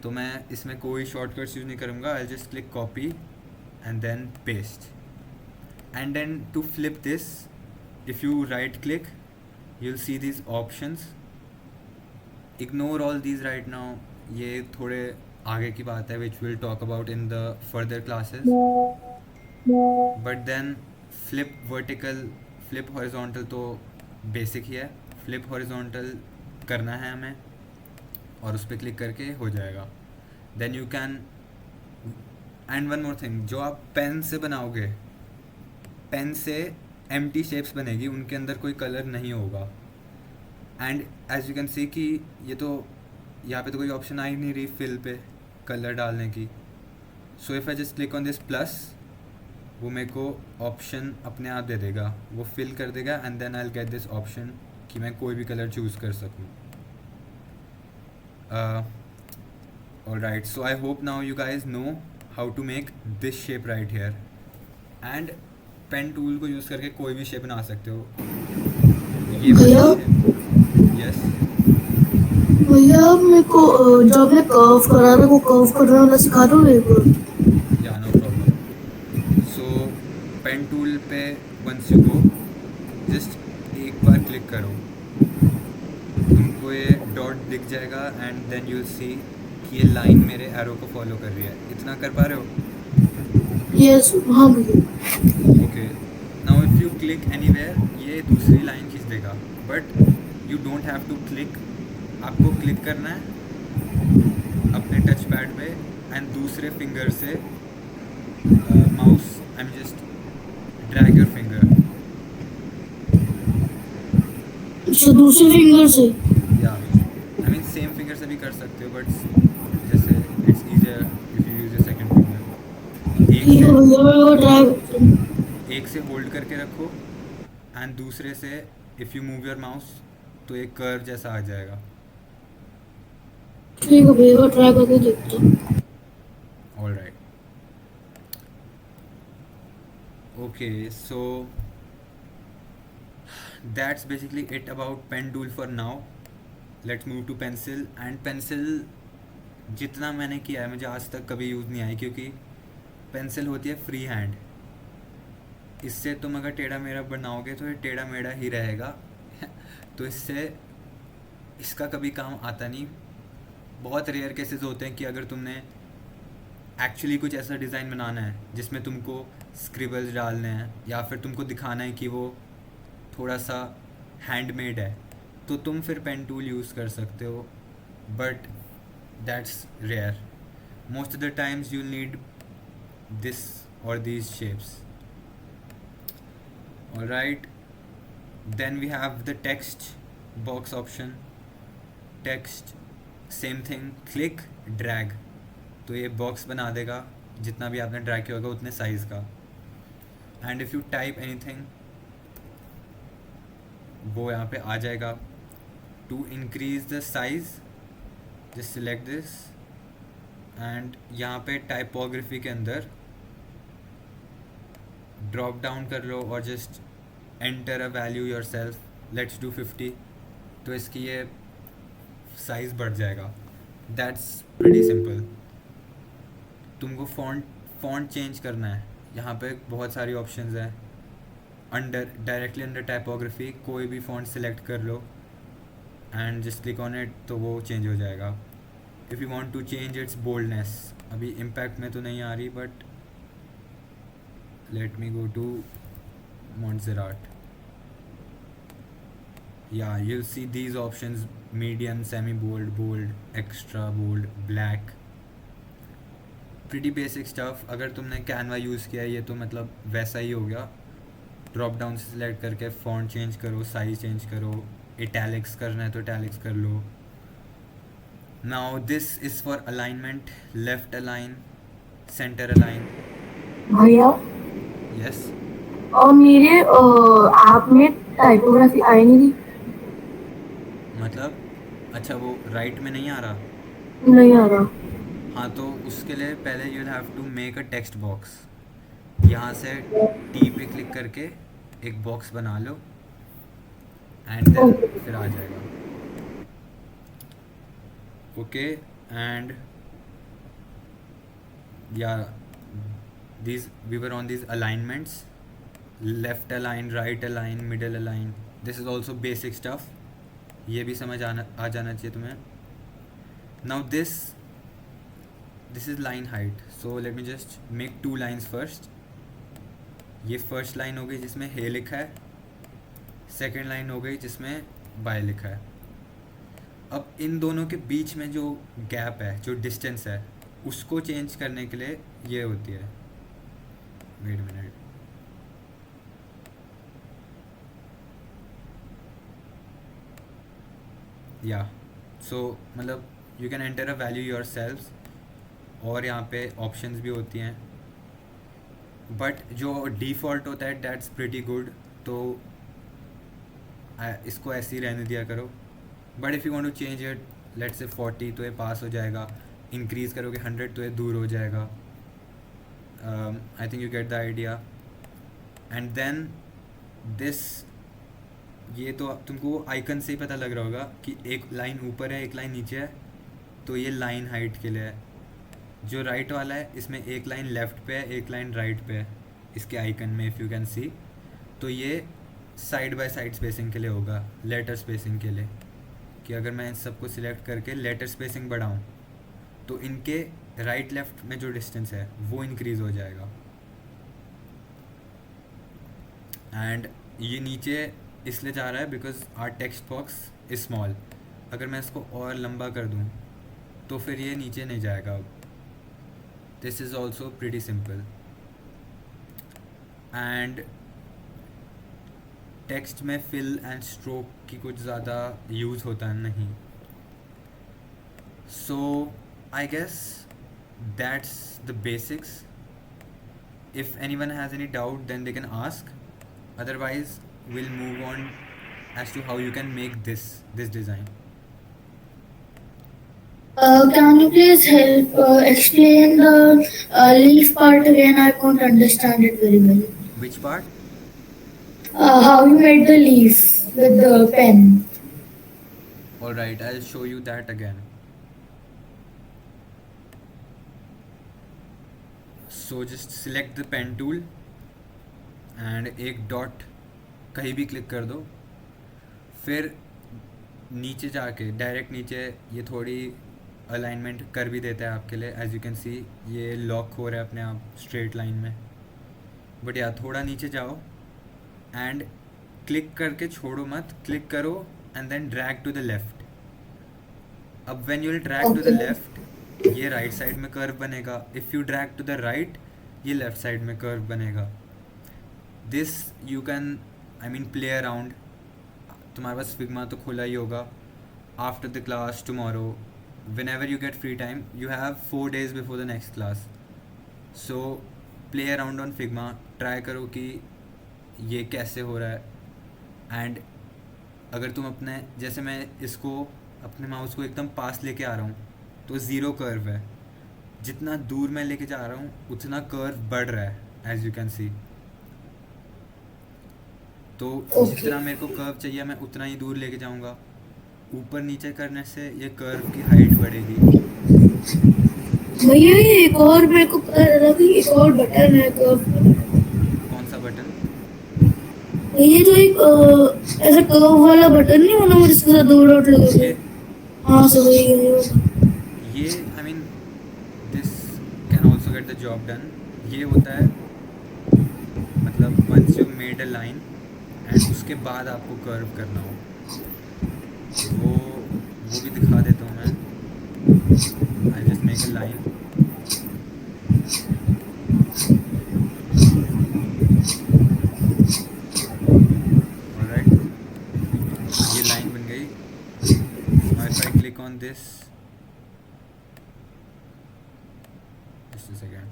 तो मैं इसमें कोई शॉर्टकट्स यूज़ नहीं करूँगा. I just click copy and then paste. And then to flip this if you right click you will see these options. Ignore all these right now. ये थोड़े आगे की बात है which will talk about in the further classes. But then flip vertical, flip horizontal तो basic ही है. Flip horizontal करना है हमें और उस पर क्लिक करके हो जाएगा. Then you can. And one more thing, जो आप पेन से बनाओगे, पेन से एम्प्टी शेप्स बनेगी, उनके अंदर कोई कलर नहीं होगा. And as you can see कि ये तो यहाँ पे तो कोई ऑप्शन आ ही नहीं रही फिल पे कलर डालने की. So if I just click on this plus वो मेरे को ऑप्शन अपने आप दे देगा, वो फिल कर देगा, and then I will get this option कि मैं कोई भी कलर चूज़ कर सकूँ. Alright, so I hope now you guys know how to make this shape right here, and pen tool को यूज़ करके कोई भी शेप बना सकते हो। ये भैया? यस, भैया आप मेरे को जो आपने कर्व करा था वो कर्व करने वाला सिखा दो मेरे को। या नो प्रॉब्लम। सो पेन टूल पे वंस यू गो, जस्ट एक बार क्लिक करो, तुमको ये डॉट दिख जाएगा एंड देन यू सी कि ये लाइन मेरे एरो को फॉलो कर रही है। इतना कर पा रहे हो? यस हाँ भैया। Okay, now if you click anywhere ये दूसरी लाइन खींच देगा, but you don't have to click. आपको क्लिक करना है अपने टच पैड पे एंड दूसरे फिंगर से mouse, I am just drag your finger. अच्छा दूसरे फिंगर से? या आई मीन सेम फिंगर से भी कर सकते हो, बट जैसे it's easier if you use your second finger. ठीक है भैया मैं वो ट्राई करता हूँ। एक से होल्ड करके रखो एंड दूसरे से if you move your mouse तो एक कर्व जैसा आ जाएगा। ठीक है भैया मैं ट्राई करके देखता हूँ। All right, okay, so that's basically it about pen tool for now. Let's move to pencil. And pencil जितना मैंने किया है मुझे आज तक कभी यूज़ नहीं आई, क्योंकि पेंसिल होती है फ्री हैंड। इससे तुम अगर टेढ़ा मेढ़ा बनाओगे तो ये टेढ़ा मेढ़ा ही रहेगा तो इससे इसका कभी काम आता नहीं। बहुत रेयर केसेस होते हैं कि अगर तुमने एक्चुअली कुछ ऐसा डिज़ाइन बनाना है जिसमें तुमको स्क्रिबल्स डालने हैं या फिर तुमको दिखाना है कि वो थोड़ा सा हैंडमेड है, तो तुम फिर पेन टूल यूज़ कर सकते हो, but that's rare. Most of the times you need this और these shapes. Alright, then we have the text box option. Text, same thing, click, drag, तो ये बॉक्स बना देगा जितना भी आपने ड्रैग किया होगा उतने साइज़ का। And if you type anything वो यहाँ पे आ जाएगा। To increase the size just select this and यहाँ पे टाइपोग्राफी के अंदर ड्रॉप डाउन कर लो और just enter a value your self. Let's do 50, तो इसकी ये साइज़ बढ़ जाएगा। That's pretty simple. तुमको फॉन्ट चेंज करना है, यहाँ पे बहुत सारी ऑप्शंस हैं। डायरेक्टली अंडर टाइपोग्राफी कोई भी फॉन्ट सिलेक्ट कर लो and just click on it, तो वो चेंज हो जाएगा। If you want to change its boldness, अभी इम्पैक्ट में तो नहीं आ रही, but let me go to Montserrat. Yeah, you'll see these options: medium, semi bold, bold, extra bold, black. Pretty basic stuff. अगर तुमने कैनवा यूज़ किया है ये तो मतलब वैसा ही हो गया। ड्रॉप डाउन से सिलेक्ट करके फॉन्ट चेंज करो, साइज चेंज करो, इटैलिक्स करना है तो इटैलिक्स कर लो। Now this is for alignment, left align, centre align. भैया यस, और मेरे ऐप में टाइपोग्राफी आई नहीं थी। मतलब अच्छा वो राइट में नहीं आ रहा? नहीं आ रहा। हाँ, तो उसके लिए पहले you have to make a text box. यहाँ से टी पे क्लिक करके एक बॉक्स बना लो एंड देन फिर आ जाएगा। ओके, एंड या these we were on these alignments: left align, right align, middle align. This is also basic stuff, ये भी समझ आ जाना चाहिए तुम्हें। now this is line height, so let me just make 2 lines first. ये first line हो गई जिसमें हे लिखा है, सेकेंड लाइन हो गई जिसमें बाय लिखा है। अब इन दोनों के बीच में जो गैप है, जो डिस्टेंस है, उसको चेंज करने के लिए ये होती है, वेट मिनट, या सो मतलब you can enter a value your self, और यहाँ पे ऑप्शंस भी होती हैं, बट जो डिफ़ॉल्ट होता है दैट्स प्रीटी गुड, तो इसको ऐसे ही रहने दिया करो। But if you want to change it, let's say 40, तो ये पास हो जाएगा। इंक्रीज़ करोगे 100 तो ये दूर हो जाएगा। I think you get the idea. And then this, ये तो तुमको आइकन से ही पता लग रहा होगा कि एक लाइन ऊपर है एक लाइन नीचे है, तो ये लाइन हाइट के लिए है. जो राइट वाला है इसमें एक लाइन लेफ़्ट पे है एक लाइन राइट पे है इसके आइकन में, इफ़ यू कैन सी. तो ये साइड बाय साइड स्पेसिंग के लिए होगा, लेटर स्पेसिंग के लिए, कि अगर मैं इन सबको सिलेक्ट करके लेटर स्पेसिंग बढ़ाऊँ तो इनके राइट लेफ़्ट में जो डिस्टेंस है वो इंक्रीज़ हो जाएगा. एंड ये नीचे इसलिए जा रहा है because our text box is small. अगर मैं इसको और लंबा कर दूँ तो फिर ये नीचे नहीं जाएगा. This is also pretty simple. And text में फिल एंड स्ट्रोक की कुछ ज़्यादा यूज़ होता नहीं. So I guess that's the basics. If anyone has any doubt then they can ask, otherwise we'll move on as to how you can make this design. Can you please help explain the leaf part again? I can't understand it very well. Which part? How you made the leaf with the pen. Alright, I'll show you that again. So just select the pen tool and एक dot कहीं भी click कर दो. फिर नीचे जाके direct नीचे ये थोड़ी अलाइनमेंट कर भी देता है आपके लिए. एज यू कैन सी ये लॉक हो रहा है अपने आप स्ट्रेट लाइन में. बट यार थोड़ा नीचे जाओ एंड क्लिक करके छोड़ो मत, क्लिक करो and then drag to the left. अब when you will drag to the left ये राइट साइड में कर्व बनेगा. If you drag to the right ये लेफ्ट साइड में कर्व बनेगा. This you can play around. तुम्हारे पास फिग्मा तो खुला ही होगा. After the class tomorrow, whenever you get free time, you have 4 days before the next class, so play around on Figma. Try करो कि ये कैसे हो रहा है. एंड अगर तुम अपने जैसे मैं इसको अपने माउस को एकदम पास लेके आ रहा हूँ तो ज़ीरो कर्व है. जितना दूर मैं लेके जा रहा हूँ उतना कर्व बढ़ रहा है एज यू कैन सी. तो जितना मेरे को कर्व चाहिए मैं उतना ही दूर लेके जाऊँगा. ऊपर नीचे करने से ये कर्व की हाइट बढ़ेगी. भैया ये एक और मेरे को पता चला कि एक और बटन है कर्व. कौन सा बटन? ये जो एक ऐसा कर्व वाला बटन नहीं होना मुझे जिसके साथ 2 डॉट लगे थे. हाँ सो ये this can also get the job done. ये होता है मतलब once you made a line and उसके बाद आपको कर्व करना हो. वो भी दिखा देता हूँ मैं. I just make a line. Alright, ये लाइन बन गई. Now if I click on this, just a second.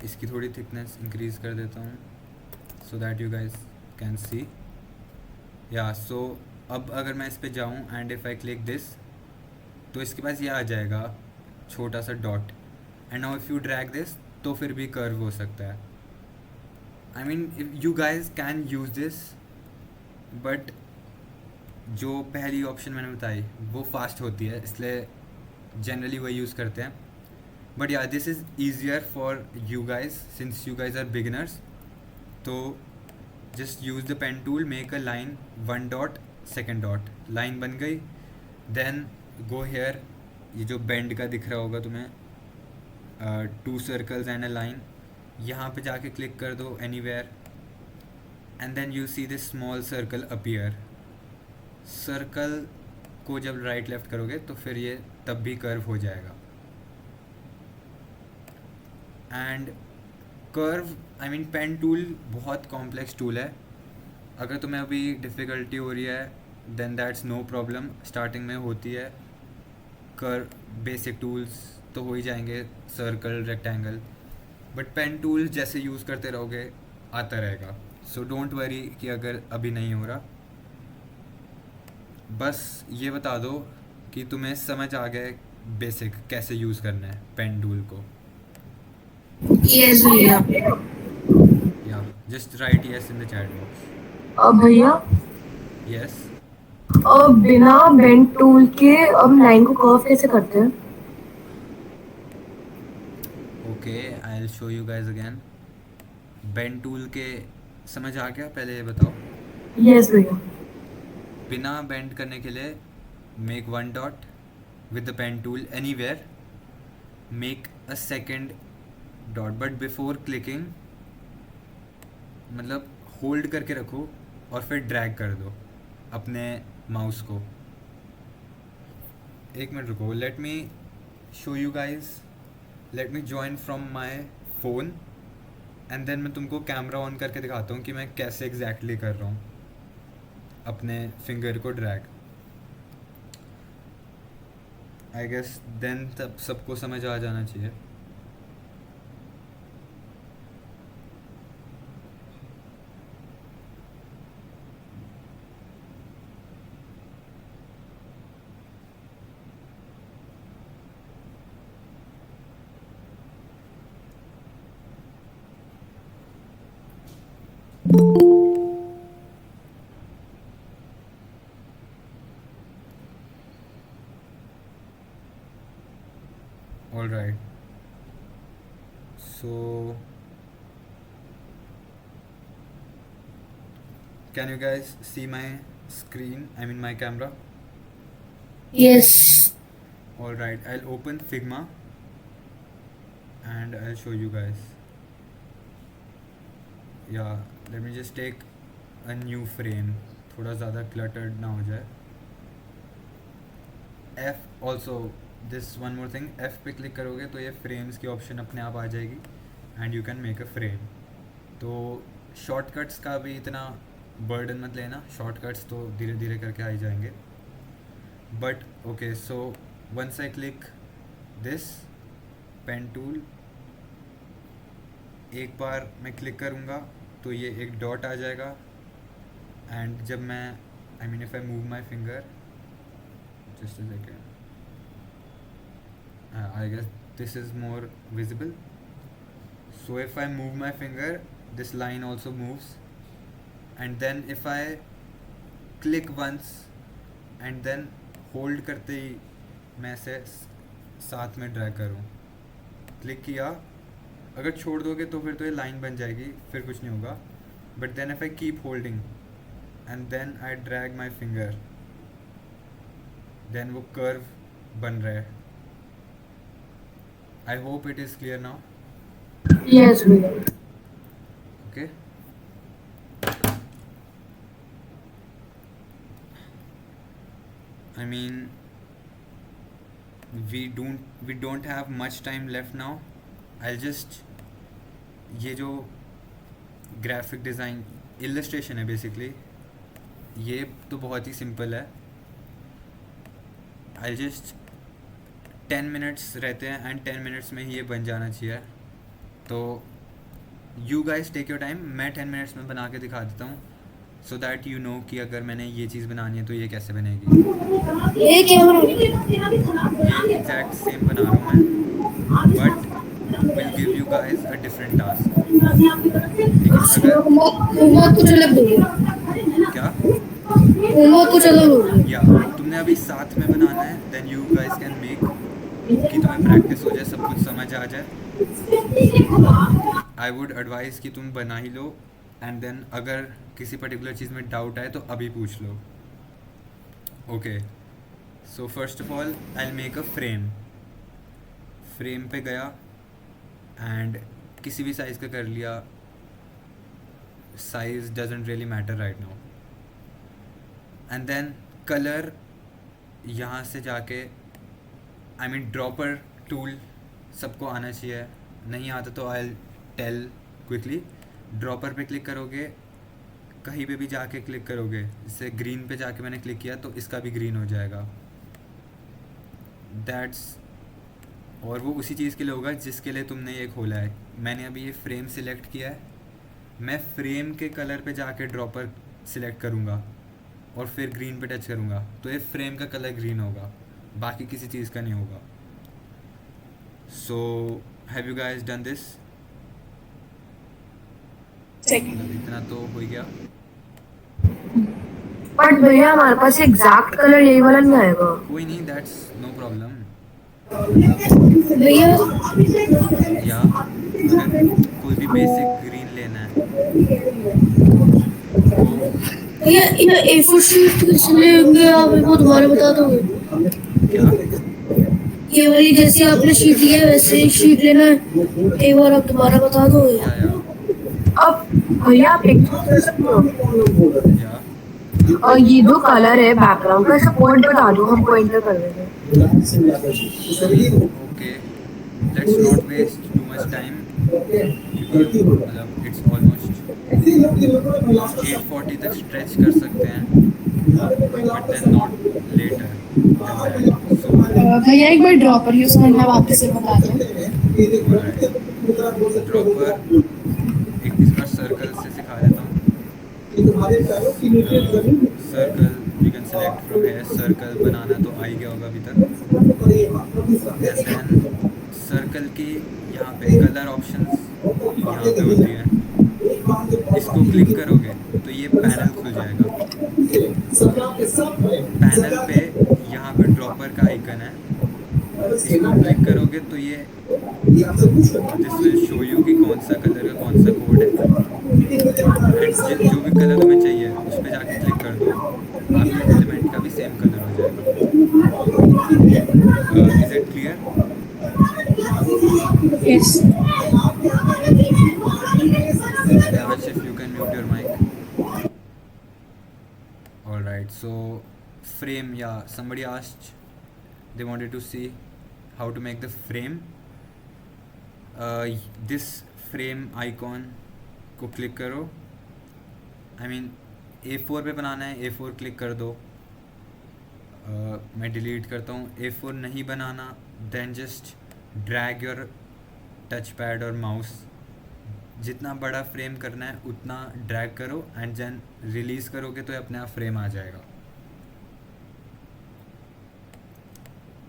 इसकी थोड़ी थिकनेस इंक्रीज़ कर देता हूँ so that you guys can see. या सो अब अगर मैं इस पे जाऊँ and if I click this तो इसके पास ये आ जाएगा छोटा सा dot. And now if you drag this तो फिर भी कर्व हो सकता है. If you guys can use this, but जो पहली ऑप्शन मैंने बताई वो फास्ट होती है इसलिए जनरली वही यूज़ करते हैं. But yeah, this is easier for you guys since you guys are beginners. So just use the pen tool, make a line, 1 dot, second dot, line बन गई. Then go here, ये जो bend का दिख रहा होगा तुम्हें, 2 circles and a line. यहाँ पे जाके click कर दो anywhere and then you see this small circle appear. Circle को जब right left करोगे तो फिर ये तब भी curve हो जाएगा. एंड कर्व पेन टूल बहुत कॉम्प्लेक्स टूल है. अगर तुम्हें अभी डिफ़िकल्टी हो रही है then that's no problem. Starting में होती है. बेसिक टूल्स तो हो ही जाएंगे, circle, rectangle. But pen tool जैसे यूज़ करते रहोगे आता रहेगा. सो डोंट वरी कि अगर अभी नहीं हो रहा. बस ये बता दो कि तुम्हें समझ आ गया बेसिक कैसे यूज़ करना है पेन टूल को. यस भैया. या just write yes in the chat box. भैया यस. बिना बेंड टूल के हम लाइन को कर्व कैसे करते हैं? Okay, I will show you guys again. Pen tool के समझ आ गया? पहले ये बताओ. यस भैया. बिना बेंड करने के लिए make one dot with the pen tool anywhere, make a second dot but before clicking मतलब होल्ड करके रखो और फिर ड्रैग कर दो अपने माउस को. एक मिनट रुको, let me show you guys. Let me join from my phone and then मैं तुमको कैमरा ऑन करके दिखाता हूँ कि मैं कैसे एग्जैक्टली कर रहा हूँ अपने फिंगर को ड्रैग. आई गेस देन तब सबको समझ आ जाना चाहिए. All right. So, can you guys see my screen? I mean my camera. Yes. All right. I'll open Figma and I'll show you guys. Yeah. Let me just take a new frame. थोड़ा ज़्यादा cluttered ना हो जाए. F also. This one more thing, F पे click करोगे तो ये frames की ऑप्शन अपने आप आ जाएगी and you can make a frame. तो शॉर्टकट्स का भी इतना बर्डन मत लेना, शॉर्टकट्स तो धीरे धीरे करके आ ही जाएंगे. But okay, so once I click this pen tool, एक बार मैं क्लिक करूँगा तो ये एक डॉट आ जाएगा एंड जब मैं I mean if I move my finger, just a second, I guess this is more visible. So if I move my finger, this line also moves, and then if I click once and then hold करते ही मैं ऐसे साथ में drag करूँ, click किया, अगर छोड़ दोगे तो फिर तो ये लाइन बन जाएगी, फिर कुछ नहीं होगा. But then if I keep holding and then I drag my finger, then वो कर्व बन रहा है. I hope it is clear now. Yes भैया. Okay. I mean, we don't have much time left now. I'll just, ये जो graphic design illustration है basically, ये तो बहुत ही सिंपल है. I'll just 10 मिनट्स रहते हैं एंड 10 मिनट्स में ही ये बन जाना चाहिए. तो you guys take your time, मैं 10 मिनट्स में बना के दिखा देता हूँ सो दैट यू नो कि अगर मैंने ये चीज़ बनानी है तो ये कैसे बनेगी. ये क्या बना? ये एग्जैक्ट सेम बना रहा हूँ मैं, but will give you guys a different task. लेकिन अगर होमवर्क कुछ अलग दोगे? क्या होमवर्क कुछ अलग होगा? या तुमने अभी साथ में बनाना है, then you guys can make, कि तुम्हें प्रैक्टिस हो जाए, सब कुछ समझ आ जाए. आई वुड एडवाइज़ कि तुम बना ही लो एंड देन अगर किसी पर्टिकुलर चीज़ में डाउट आए तो अभी पूछ लो. Okay, so first of all I will make a frame. Frame पे गया एंड किसी भी साइज़ का कर लिया, size doesn't really matter right now. And then colour, यहाँ से जाके आई मीन ड्रॉपर टूल सबको आना चाहिए, नहीं आता तो आई टेल क्विकली. ड्रॉपर पे क्लिक करोगे, कहीं पे भी जाके क्लिक करोगे, जैसे ग्रीन पे जाके मैंने क्लिक किया तो इसका भी ग्रीन हो जाएगा. दैट्स, और वो उसी चीज़ के लिए होगा जिसके लिए तुमने ये खोला है. मैंने अभी ये फ्रेम सिलेक्ट किया है, मैं फ्रेम के कलर पे जाके ड्रॉपर सिलेक्ट करूँगा और फिर ग्रीन पे टच करूँगा तो ये फ्रेम का कलर ग्रीन होगा, बाकी किसी चीज़ का नहीं होगा. So have you guys done this? मतलब इतना तो हो ही गया. बट भैया हमारे पास एग्जैक्ट कलर यही वाला नहीं आएगा. कोई नहीं, दैट्स नो प्रॉब्लम. भैया या अगर कोई भी बेसिक ग्रीन लेना है तो भैया इन A4 शीट किस लेंगे आप मेरे को दोबारा बता दोगे? क्या? ये वाली जैसी आपने शीट ली है वैसे ही शीट लेना है, एक बार आप दोबारा बता दोगे? या अब भैया आप एक चीज कर सकते हो. या और ये जो कलर है बैकग्राउंड का, इसका पॉइंट बता दो, हम पॉइंटर कर देंगे. Okay, let's not waste too much time क्योंकि मतलब इट्स ऑलमोस्ट 8:40 तक स्ट्रेच कर सकते हैं, but then not later than that. So भैया एक बार ड्रॉ पर यूज करना वापस से बता दो. ड्रॉपर एक इस बार सर्कल से सिखा देता हूँ. Circle you can select from here. Circle बनाना तो आ ही गया होगा अभी तक. एंड देन सर्कल की यहाँ पे कलर ऑप्शंस यहाँ पे होती है. इसको क्लिक करोगे तो ये पैनल खुल जाएगा. पैनल पे यहाँ पे ड्रॉपर का आइकन है, इसको क्लिक करोगे तो ये दिस विल शो यू कि कौन सा कलर का कौन सा कोड है. एंड जो भी कलर तुम्हें चाहिए उस पर जाके क्लिक कर दो, आपके एलिमेंट का भी सेम कलर हो जाएगा. Is it clear? Yes. Yavesh, if you can mute your mic. Alright, so frame, yeah, somebody asked, they wanted to see how to make the frame. This frame icon को click करो. I mean A4 पे बनाना है, A4 click कर दो. मैं delete करता हूँ. A4 नहीं बनाना, then just drag your touch pad और माउस, जितना बड़ा फ्रेम करना है उतना ड्रैग करो एंड देन रिलीज़ करोगे तो अपने आप फ्रेम आ जाएगा.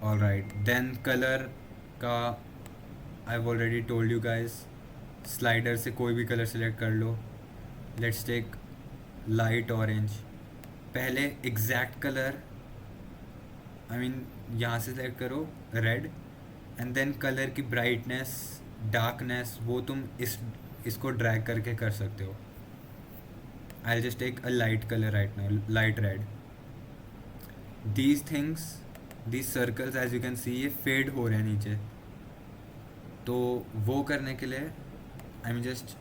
ऑलराइट, देन कलर का I have already told you guys, slider से कोई भी कलर सेलेक्ट कर लो. Let's take light orange. पहले एग्जैक्ट कलर आई मीन यहाँ से सेलेक्ट करो रेड, एंड देन कलर की ब्राइटनेस डार्कनेस वो तुम इसको ड्रैग करके कर सकते हो. I just take a light colour right now, light red. These things, these circles as you can see ये फेड हो रहे हैं नीचे, तो वो करने के लिए आई मीन जस्ट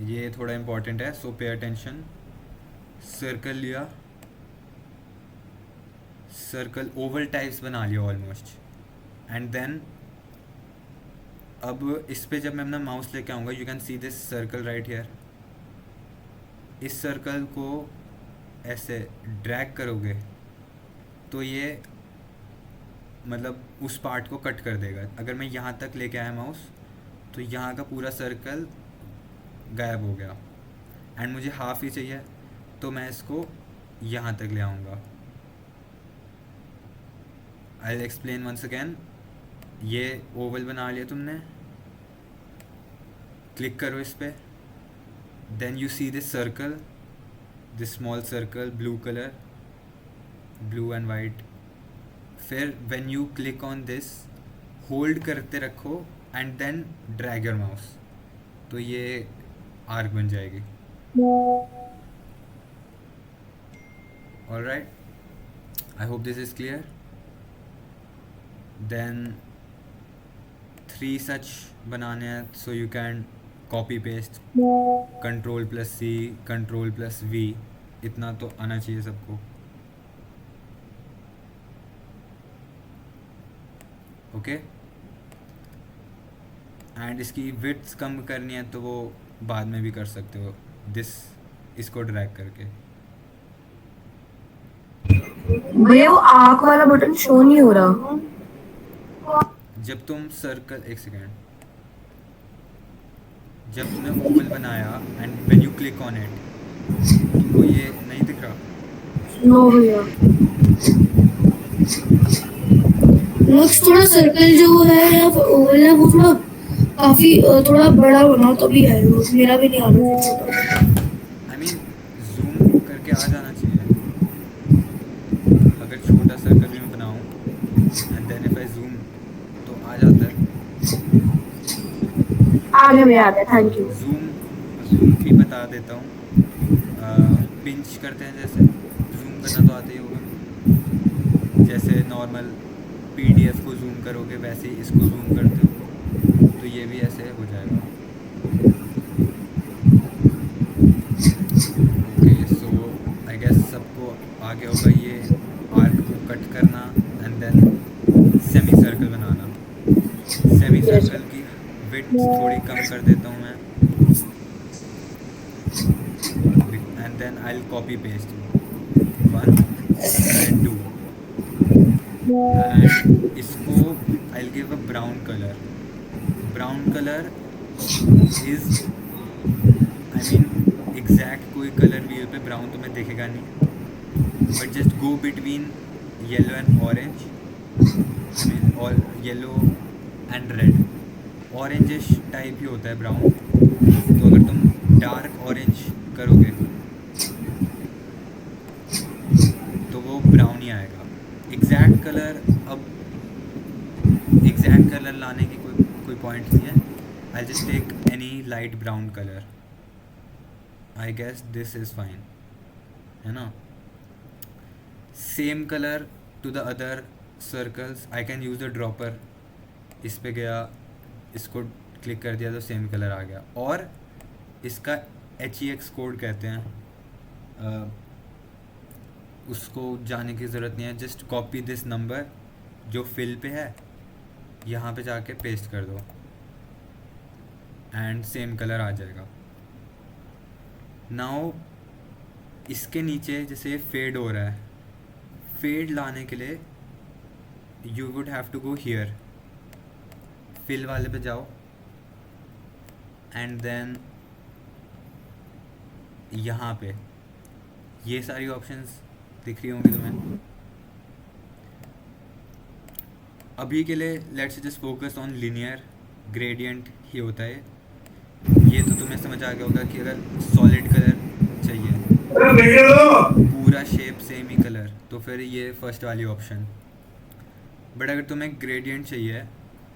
ये थोड़ा इम्पॉर्टेंट है, सो पे अटेंशन. सर्कल लिया, सर्कल ओवल टाइप्स बना लिया ऑलमोस्ट, एंड देन अब इस पे जब मैं अपना माउस लेके आऊँगा you can C this circle right here. इस सर्कल को ऐसे ड्रैग करोगे तो ये मतलब उस पार्ट को कट कर देगा. अगर मैं यहाँ तक लेके आया माउस तो यहाँ का पूरा सर्कल गायब हो गया, एंड मुझे हाफ ही चाहिए तो मैं इसको यहाँ तक ले आऊँगा. I will explain once again. ये ओवल बना लिया तुमने, क्लिक करो इस पे, then you see this circle, this small circle blue colour, blue and white. फिर when you click on this hold करते रखो and then drag your mouse, तो ये आर्क बन जाएगी. Alright, I hope this is clear. Then 3 such बनाने हैं, so you can copy paste, Ctrl+C, Ctrl+V, इतना तो आना चाहिए सबको. ओके, एंड इसकी विड्थ कम करनी है तो वो बाद में भी कर सकते हो, इसको ड्रैग करके. भैया वो आँख वाला बटन शो नहीं हो रहा. जब तुम सर्कल, एक सेकेंड, जब तुमने ओवल बनाया and when you click on it तुमको ये नहीं दिख रहा. नो भैया। नेक्स्ट थोड़ा सर्कल जो है या ओवल है वो थोड़ा काफी थोड़ा बड़ा बनाओ तभी आएगा, मेरा भी नहीं आ रहा छोटा। आई मीन जूम करके आ जाना चाहिए। अगर छोटा सर्कल भी मैं बनाऊँ and then if I zoom तो आ जाता है। आगे भैया आगे, थैंक यू। जूम जूम भी बता देता हूँ। पिंच करते हैं जैसे, जूम करना तो आता ही होगा। जैसे नॉर्मल पीडीएफ को जूम करोगे वैसे ही इसको जूम करते हो, तो ये भी ऐसे हो जाएगा। ओके, सो आई गेस सबको आ गया होगा ये आर्क को कट करना एंड देन सेमी सर्कल बनाना। सेमी सर्कल की विड्थ थोड़ी कम कर देता हूँ मैं, and then I will copy paste 1 and 2 and इसको I will give a brown colour. Brown colour is I mean exact कोई कलर व्हील पे ब्राउन तुम्हें दिखेगा नहीं, but just go between yellow and orange. I mean और yellow and red, orangish type ही होता है ब्राउन। तो अगर तुम डार्क ऑरेंज करोगे तो वो ब्राउन ही आएगा। एग्जैक्ट कलर, अब एग्जैक्ट कलर लाने की कोई पॉइंट नहीं है। I just take any light brown colour, I guess this is fine, है ना। Same colour to the other circles, I can use the dropper. इस पे गया, इसको क्लिक कर दिया तो सेम कलर आ गया। और इसका HEX कोड कहते हैं, उसको जाने की ज़रूरत नहीं है। जस्ट कॉपी दिस नंबर जो फिल पे है, यहाँ पे जाके पेस्ट कर दो एंड सेम कलर आ जाएगा। नाउ इसके नीचे जैसे फेड हो रहा है, फेड लाने के लिए you would have to go here, fill वाले पे जाओ एंड देन यहाँ पे ये सारी ऑप्शंस दिख रही होंगी तुम्हें। अभी के लिए let's just focus on linear gradient ही होता है। ये तो तुम्हें समझ आ गया होगा कि अगर सॉलिड कलर चाहिए, पूरा शेप सेम ही कलर, तो फिर ये फर्स्ट वाली ऑप्शन। बट अगर तुम्हें ग्रेडियंट चाहिए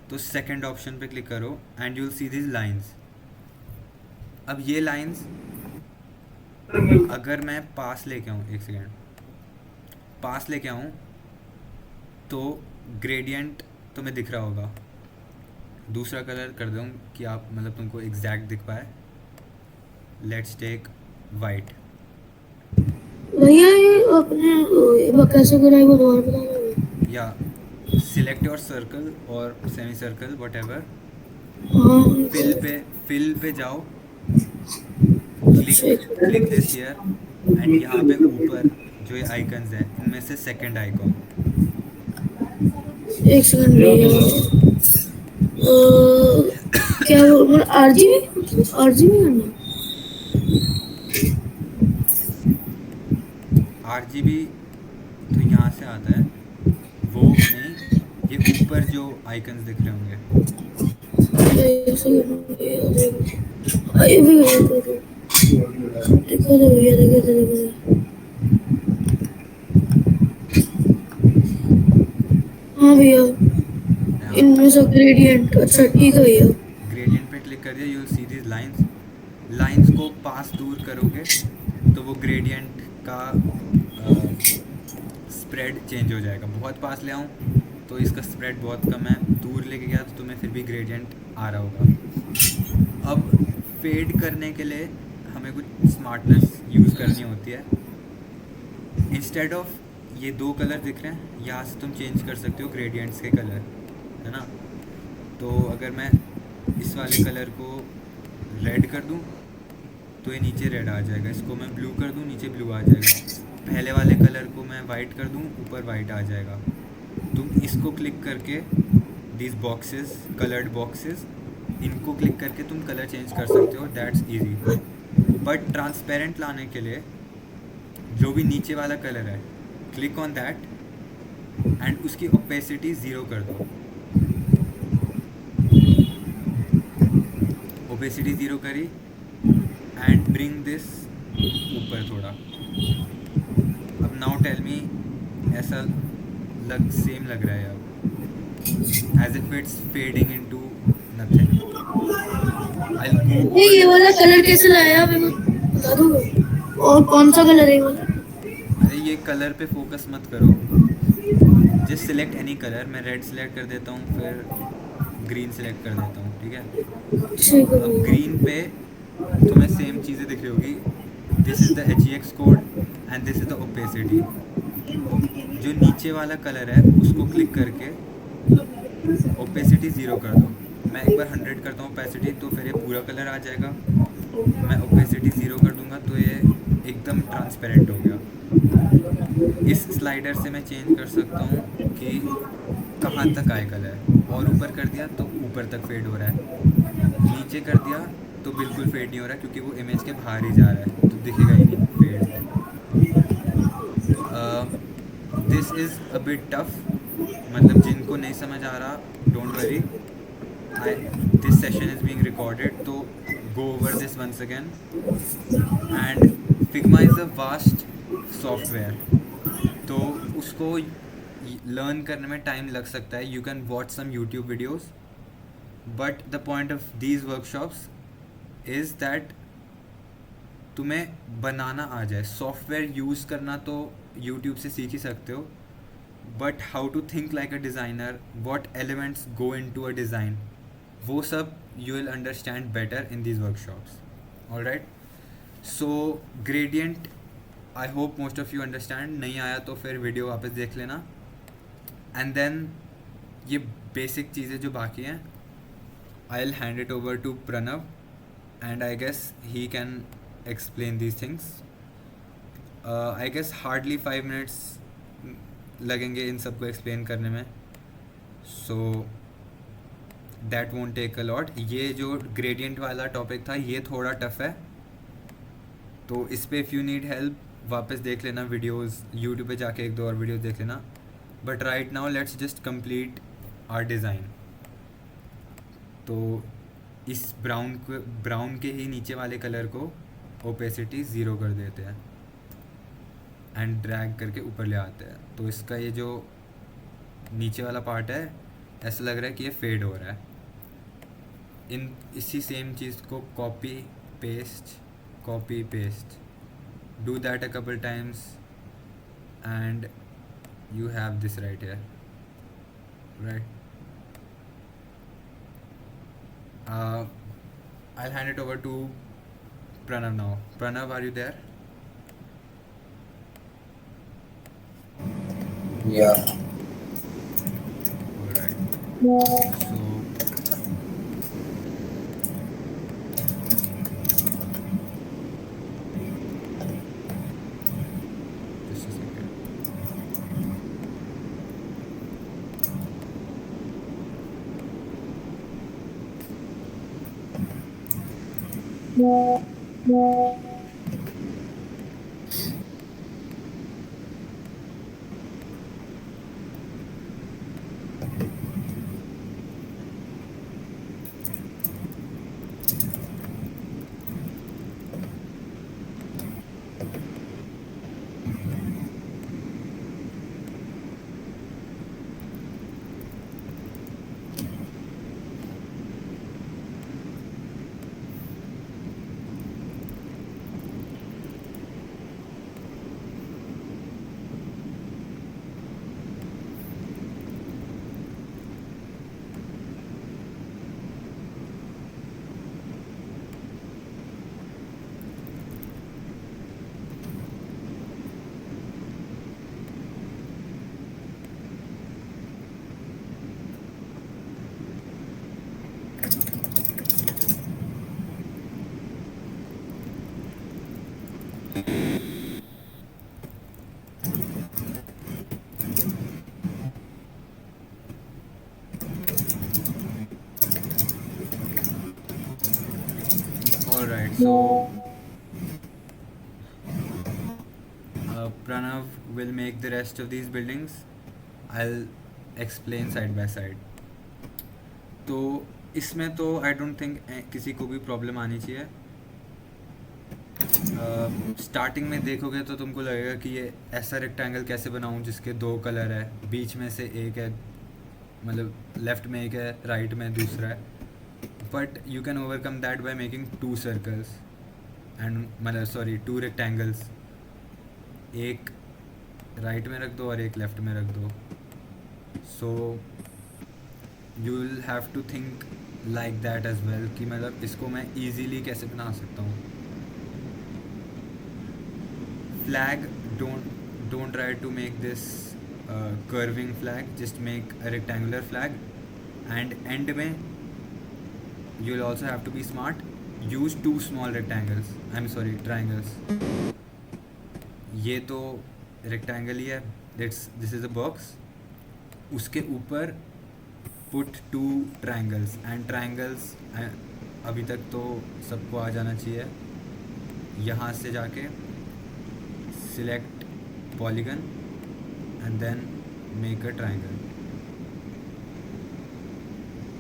तो सेकंड ऑप्शन पे क्लिक करो and you will see this lines. अब ये लाइंस अगर मैं पास लेके आऊँ, एक सेकेंड, पास लेके आऊँ तो ग्रेडियंट तुम्हें दिख रहा होगा। दूसरा कलर कर दूँ कि आप मतलब तुमको एग्जैक्ट दिख पाए। Let's take white. भैया ये अपने कैसे कराए वो दोबारा बताना। या सिलेक्ट योर सर्कल और सेमी सर्कल वट एवर, हाँ फिल पे जाओ, क्लिक दिस हियर एंड यहाँ पे ऊपर जो ये आइकन्स हैं इनमें से सेकंड आइकॉन। एक सेकंड क्या वो आरजीबी करना। RGB तो यहाँ से आता है, वो नहीं, ये ऊपर जो आइकन्स दिख रहे होंगे। एक सेकंड ये भी देखो भैया। हाँ भैया, इनमें से ग्रेडियंट। अच्छा ठीक है भैया। ग्रेडियंट पे क्लिक कर दिया, you will see this lines. Lines को पास दूर करोगे तो वो ग्रेडियंट का स्प्रेड चेंज हो जाएगा। बहुत पास ले आऊँ तो इसका स्प्रेड बहुत कम है, दूर लेके गया तो तुम्हें फिर भी ग्रेडियंट आ रहा होगा। अब फेड करने के लिए हमें कुछ स्मार्टनेस यूज़ करनी होती है। इंस्टेड ऑफ ये दो कलर दिख रहे हैं, यहाँ से तुम चेंज कर सकते हो ग्रेडियंट्स के कलर, है ना। तो अगर मैं इस वाले कलर को रेड कर दूँ तो ये नीचे रेड आ जाएगा। इसको मैं ब्लू कर दूँ, नीचे ब्लू आ जाएगा। पहले वाले कलर को मैं वाइट कर दूँ, ऊपर वाइट आ जाएगा। तुम इसको क्लिक करके दिस बॉक्सेस, कलर्ड बॉक्सेस, इनको क्लिक करके तुम कलर चेंज कर सकते हो। That's easy. बट ट्रांसपेरेंट लाने के लिए जो भी नीचे वाला कलर है, क्लिक ऑन दैट एंड उसकी ओपेसिटी 0 कर दो। ओपेसिटी 0 करी एंड ब्रिंग दिस ऊपर थोड़ा। अब नाउ टेल मी, ऐसा सेम लग रहा है अब, as if it's fading into nothing. I will go ये ओवर। वाला कलर कैसे लाया मेरे को बता दो, और कौन सा कलर है ये वाला? अरे ये कलर पे फोकस मत करो, जस्ट सिलेक्ट एनी कलर। मैं रेड सिलेक्ट कर देता हूँ, फिर ग्रीन सिलेक्ट कर देता हूँ, ठीक है। ठीक है अब भैया। ग्रीन पे तुम्हें सेम चीज़ें दिख रही होगी, this is the HEX code and this is the opacity. जो नीचे वाला कलर है उसको क्लिक करके ओपेसिटी 0 कर दो। मैं एक बार 100 करता हूँ ओपेसिटी, तो फिर ये पूरा कलर आ जाएगा। मैं ओपेसिटी 0 कर दूंगा तो ये एकदम ट्रांसपेरेंट हो गया। इस स्लाइडर से मैं चेंज कर सकता हूँ कि कहाँ तक आए कलर, और ऊपर कर दिया तो ऊपर तक फेड हो रहा है, नीचे कर दिया तो बिल्कुल फेड नहीं हो रहा क्योंकि वो इमेज के बाहर ही जा रहा है, तो दिखेगा ही नहीं fade. This is a bit tough, मतलब जिनको नहीं समझ आ रहा, don't worry, I this session is being recorded, तो go over this once again. And Figma is a vast software, तो उसको लर्न करने में टाइम लग सकता है। You can watch some YouTube videos, but the point of these workshops is that तुम्हें बनाना आ जाए। सॉफ्टवेयर यूज़ करना तो यूट्यूब से सीख ही सकते हो, but how to think like a designer, what elements go into a design, वो सब you will understand better in these workshops. Alright, so gradient I hope most of you understand. नहीं आया तो फिर वीडियो वापस देख लेना। And then ये बेसिक चीज़ें जो बाकी हैं, I will hand it over to Pranav and I guess he can explain these things. I guess hardly 5 minutes लगेंगे इन सबको explain करने में, so that won't take a lot. ये जो gradient वाला topic था ये थोड़ा tough है, तो इस पे if you need help वापस देख लेना वीडियोस, YouTube पे जाके 1-2 और वीडियोस देख लेना। But right now let's just complete our design. तो इस ब्राउन के ही नीचे वाले कलर को ओपेसिटी 0 कर देते हैं एंड ड्रैग करके ऊपर ले आते हैं, तो इसका ये जो नीचे वाला पार्ट है ऐसा लग रहा है कि ये फेड हो रहा है। इसी सेम चीज़ को copy paste do that a couple times and you have this right here, right. I'll hand it over to Pranav now. Pranav, are you there? Yeah. Alright. So just a second. Alright, so Pranav will make the rest of these buildings. I'll explain side by side. तो इसमें तो I don't think किसी को भी problem आनी चाहिए. Starting में देखोगे तो तुमको लगेगा कि ये ऐसा रेक्टेंगल कैसे बनाऊं जिसके 2 कलर है, बीच में से एक है, मतलब लेफ्ट में एक है, राइट में दूसरा है. But you can overcome that by making 2 circles and मतलब सॉरी 2 रेक्टेंगल्स. एक राइट में रख दो और एक लेफ्ट में रख दो. So you will have to think like that as well कि मतलब इसको मैं ईजीली कैसे बना सकता हूँ. Flag, don't try to make this curving flag, just make a rectangular flag. And end में you'll also have to be smart, use 2 small rectangles, triangles. ये तो rectangle ही है, this is a box. उसके ऊपर put 2 triangles, and triangles अभी तक तो सबको आ जाना चाहिए. यहाँ से जाके select polygon and then make a triangle.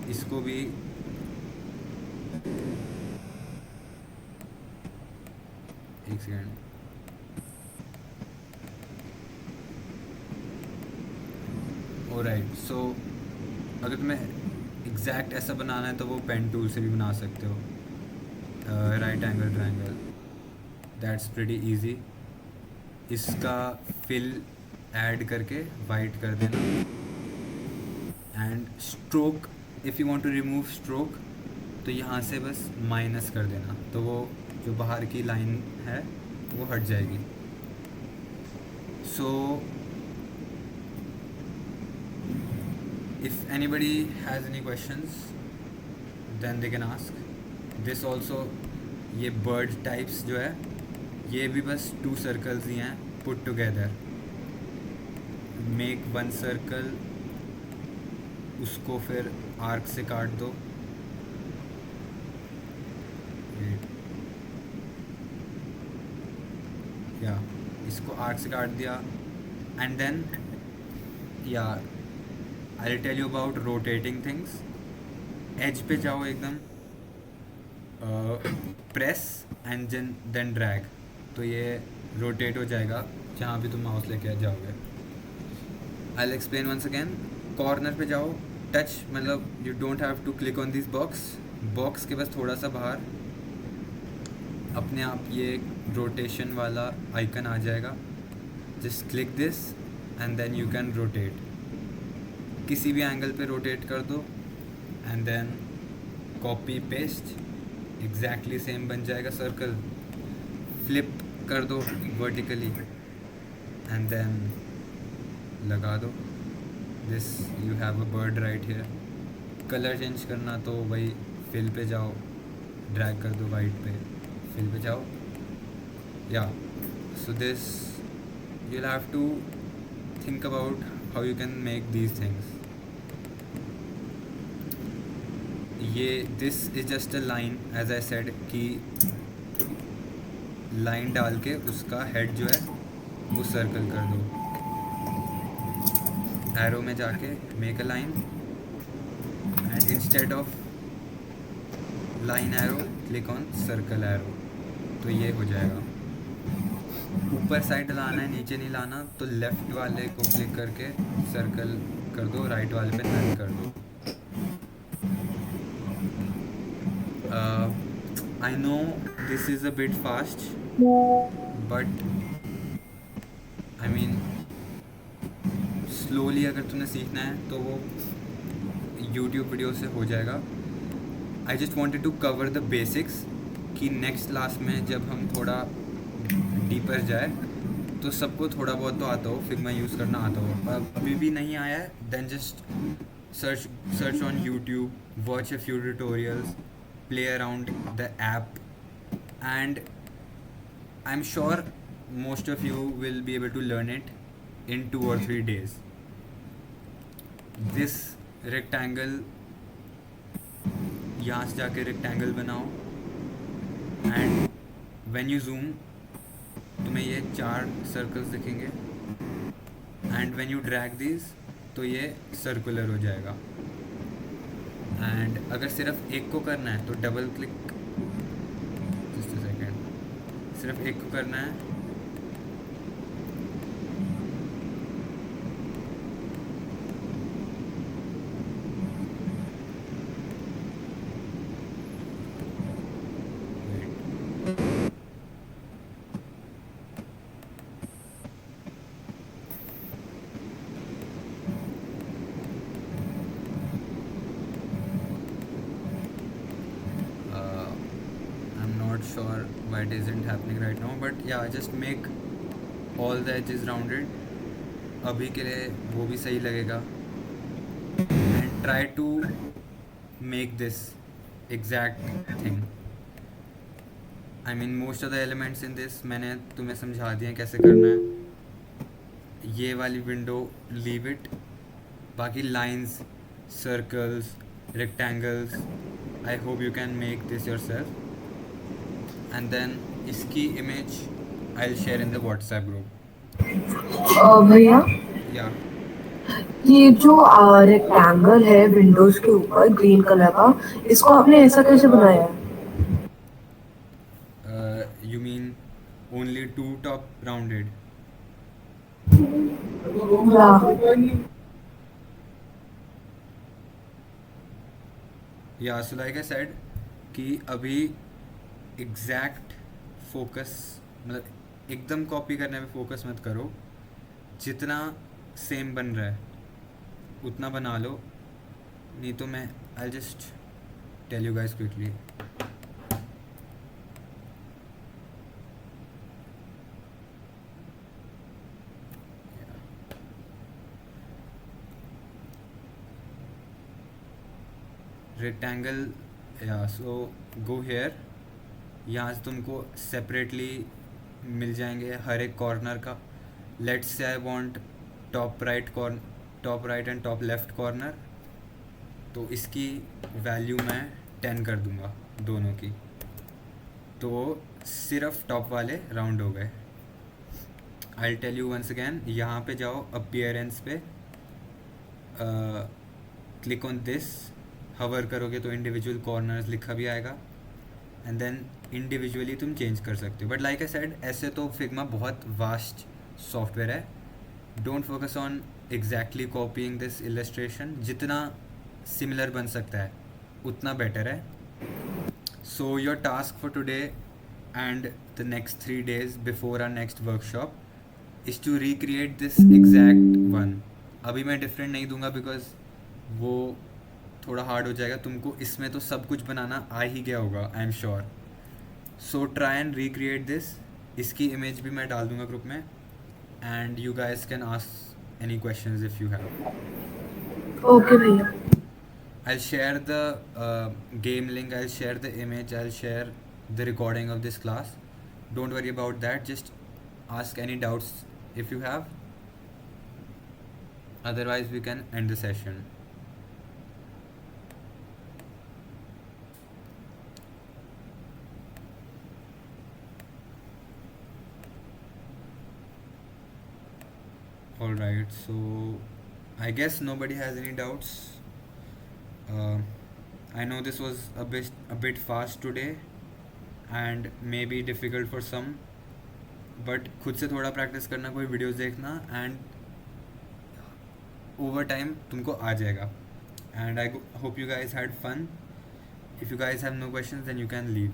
इसको भी एक सेकेंड. ऑलराइट, सो अगर तुम्हें एग्जैक्ट ऐसा बनाना है तो वो पेन टूल से भी बना सकते हो. Right angle triangle, that's pretty easy. इसका फिल ऐड करके वाइट कर देना. And stroke, if you want to remove stroke तो यहाँ से बस माइनस कर देना, तो वो जो बाहर की लाइन है वो हट जाएगी. So if anybody has any questions then they can ask. This also, ये बर्ड टाइप्स जो है ये भी बस 2 सर्कल्स ही हैं पुट टुगेदर. मेक 1 सर्कल, उसको फिर आर्क से काट दो. या इसको आर्क से काट दिया. And then yeah I will tell you about rotating things. Edge पे जाओ एकदम, प्रेस एंड देन ड्रैग, तो ये रोटेट हो जाएगा जहाँ भी तुम माउस लेके जाओगे. I will explain once again. Corner पे जाओ, टच मतलब you don't have to click on this box के बस थोड़ा सा बाहर अपने आप ये रोटेशन वाला आइकन आ जाएगा. Just click this and then you can rotate. किसी भी एंगल पे रोटेट कर दो and then copy paste, exactly same बन जाएगा सर्कल. फ्लिप कर दो वर्टिकली एंड देन लगा दो. This you have a bird right here. Colour change करना तो वही फिल पे जाओ, ड्रैग कर दो वाइट पे, फिल पे जाओ. Yeah so this you will have to think about how you can make these things. ये this is just a line, as I said कि लाइन डाल के उसका हेड जो है वो सर्कल कर दो. एरो में जाके make a line and instead of line arrow click on circle arrow, तो ये हो जाएगा. ऊपर साइड लाना है, नीचे नहीं लाना, तो लेफ़्ट वाले को क्लिक करके सर्कल कर दो, राइट वाले पे नन कर दो. I know this is a bit fast, but I mean slowly अगर तुम्हें सीखना है तो वो YouTube वीडियो से हो जाएगा. I just wanted to cover the basics कि नेक्स्ट क्लास में जब हम थोड़ा डीपर जाए तो सबको थोड़ा बहुत तो आता हो, फिग्मा यूज़ करना आता हो. अभी भी नहीं आया है then just search on YouTube, watch a few tutorials, play around the app, and I'm sure most of you will be able to learn it in 2 or 3 days. This rectangle, यहाँ से जाके rectangle बनाओ, and when you zoom तुम्हें ये 4 circles दिखेंगे and when you drag these तो ये circular हो जाएगा। एंड अगर सिर्फ एक को करना है तो double click, just a second, सिर्फ एक को करना है। I'm not sure why it isn't happening right now, but yeah, just make all the edges rounded. अभी के लिए वो भी सही लगेगा। And try to make this exact thing. I mean most of the elements in this मैंने तुम्हें समझा दिया कैसे करना है। ये वाली विंडो leave it, बाकी lines, circles, rectangles, I hope you can make this yourself. And then इसकी image I'll share in the WhatsApp group. भैया Yeah. ये जो रेक्टेंगल है विंडोज के ऊपर ग्रीन कलर का, इसको आपने ऐसा कैसे बनाया है? You mean only 2 top rounded? Yeah, so like I said कि अभी एग्जैक्ट फोकस, मतलब एकदम कॉपी करने में फोकस मत करो। जितना सेम बन रहा है उतना बना लो, नहीं तो मैं I just tell you guys quickly. Rectangle, yeah so go here, यहाँ से तुमको सेपरेटली मिल जाएंगे हर एक कॉर्नर का। Let's say I want top right and top left corner, तो इसकी वैल्यू मैं 10 कर दूंगा दोनों की, तो सिर्फ टॉप वाले राउंड हो गए। I tell you once again, यहाँ पे जाओ अपीयरेंस पे, क्लिक ऑन दिस, हवर करोगे तो इंडिविजुअल कॉर्नर्स लिखा भी आएगा एंड देन इंडिविजुअली तुम चेंज कर सकते हो। बट लाइक आई सेड, ऐसे तो फिग्मा बहुत वास्ट सॉफ्टवेयर है। Don't focus on exactly copying this illustration, जितना सिमिलर बन सकता है उतना बेटर है। So your task for today and the next 3 days before our next workshop is to recreate this exact one. अभी मैं डिफरेंट नहीं दूंगा बिकॉज वो थोड़ा हार्ड हो जाएगा। तुमको इसमें तो सब कुछ बनाना आ ही गया होगा, आई am sure. So try and recreate this. इसकी इमेज भी मैं डाल दूंगा ग्रुप में and you guys can ask any questions if you have. Okay भैया। I'll share the game link, I'll share the image, I'll share the recording of this class. Don't worry about that, just ask any doubts if you have. Otherwise we can end the session. Alright, so I guess nobody has any doubts. I know this was a bit fast today and maybe difficult for some, but खुद से थोड़ा practice करना, कोई videos देखना and over time तुमको आ जाएगा। And I hope you guys had fun. If you guys have no questions then you can leave.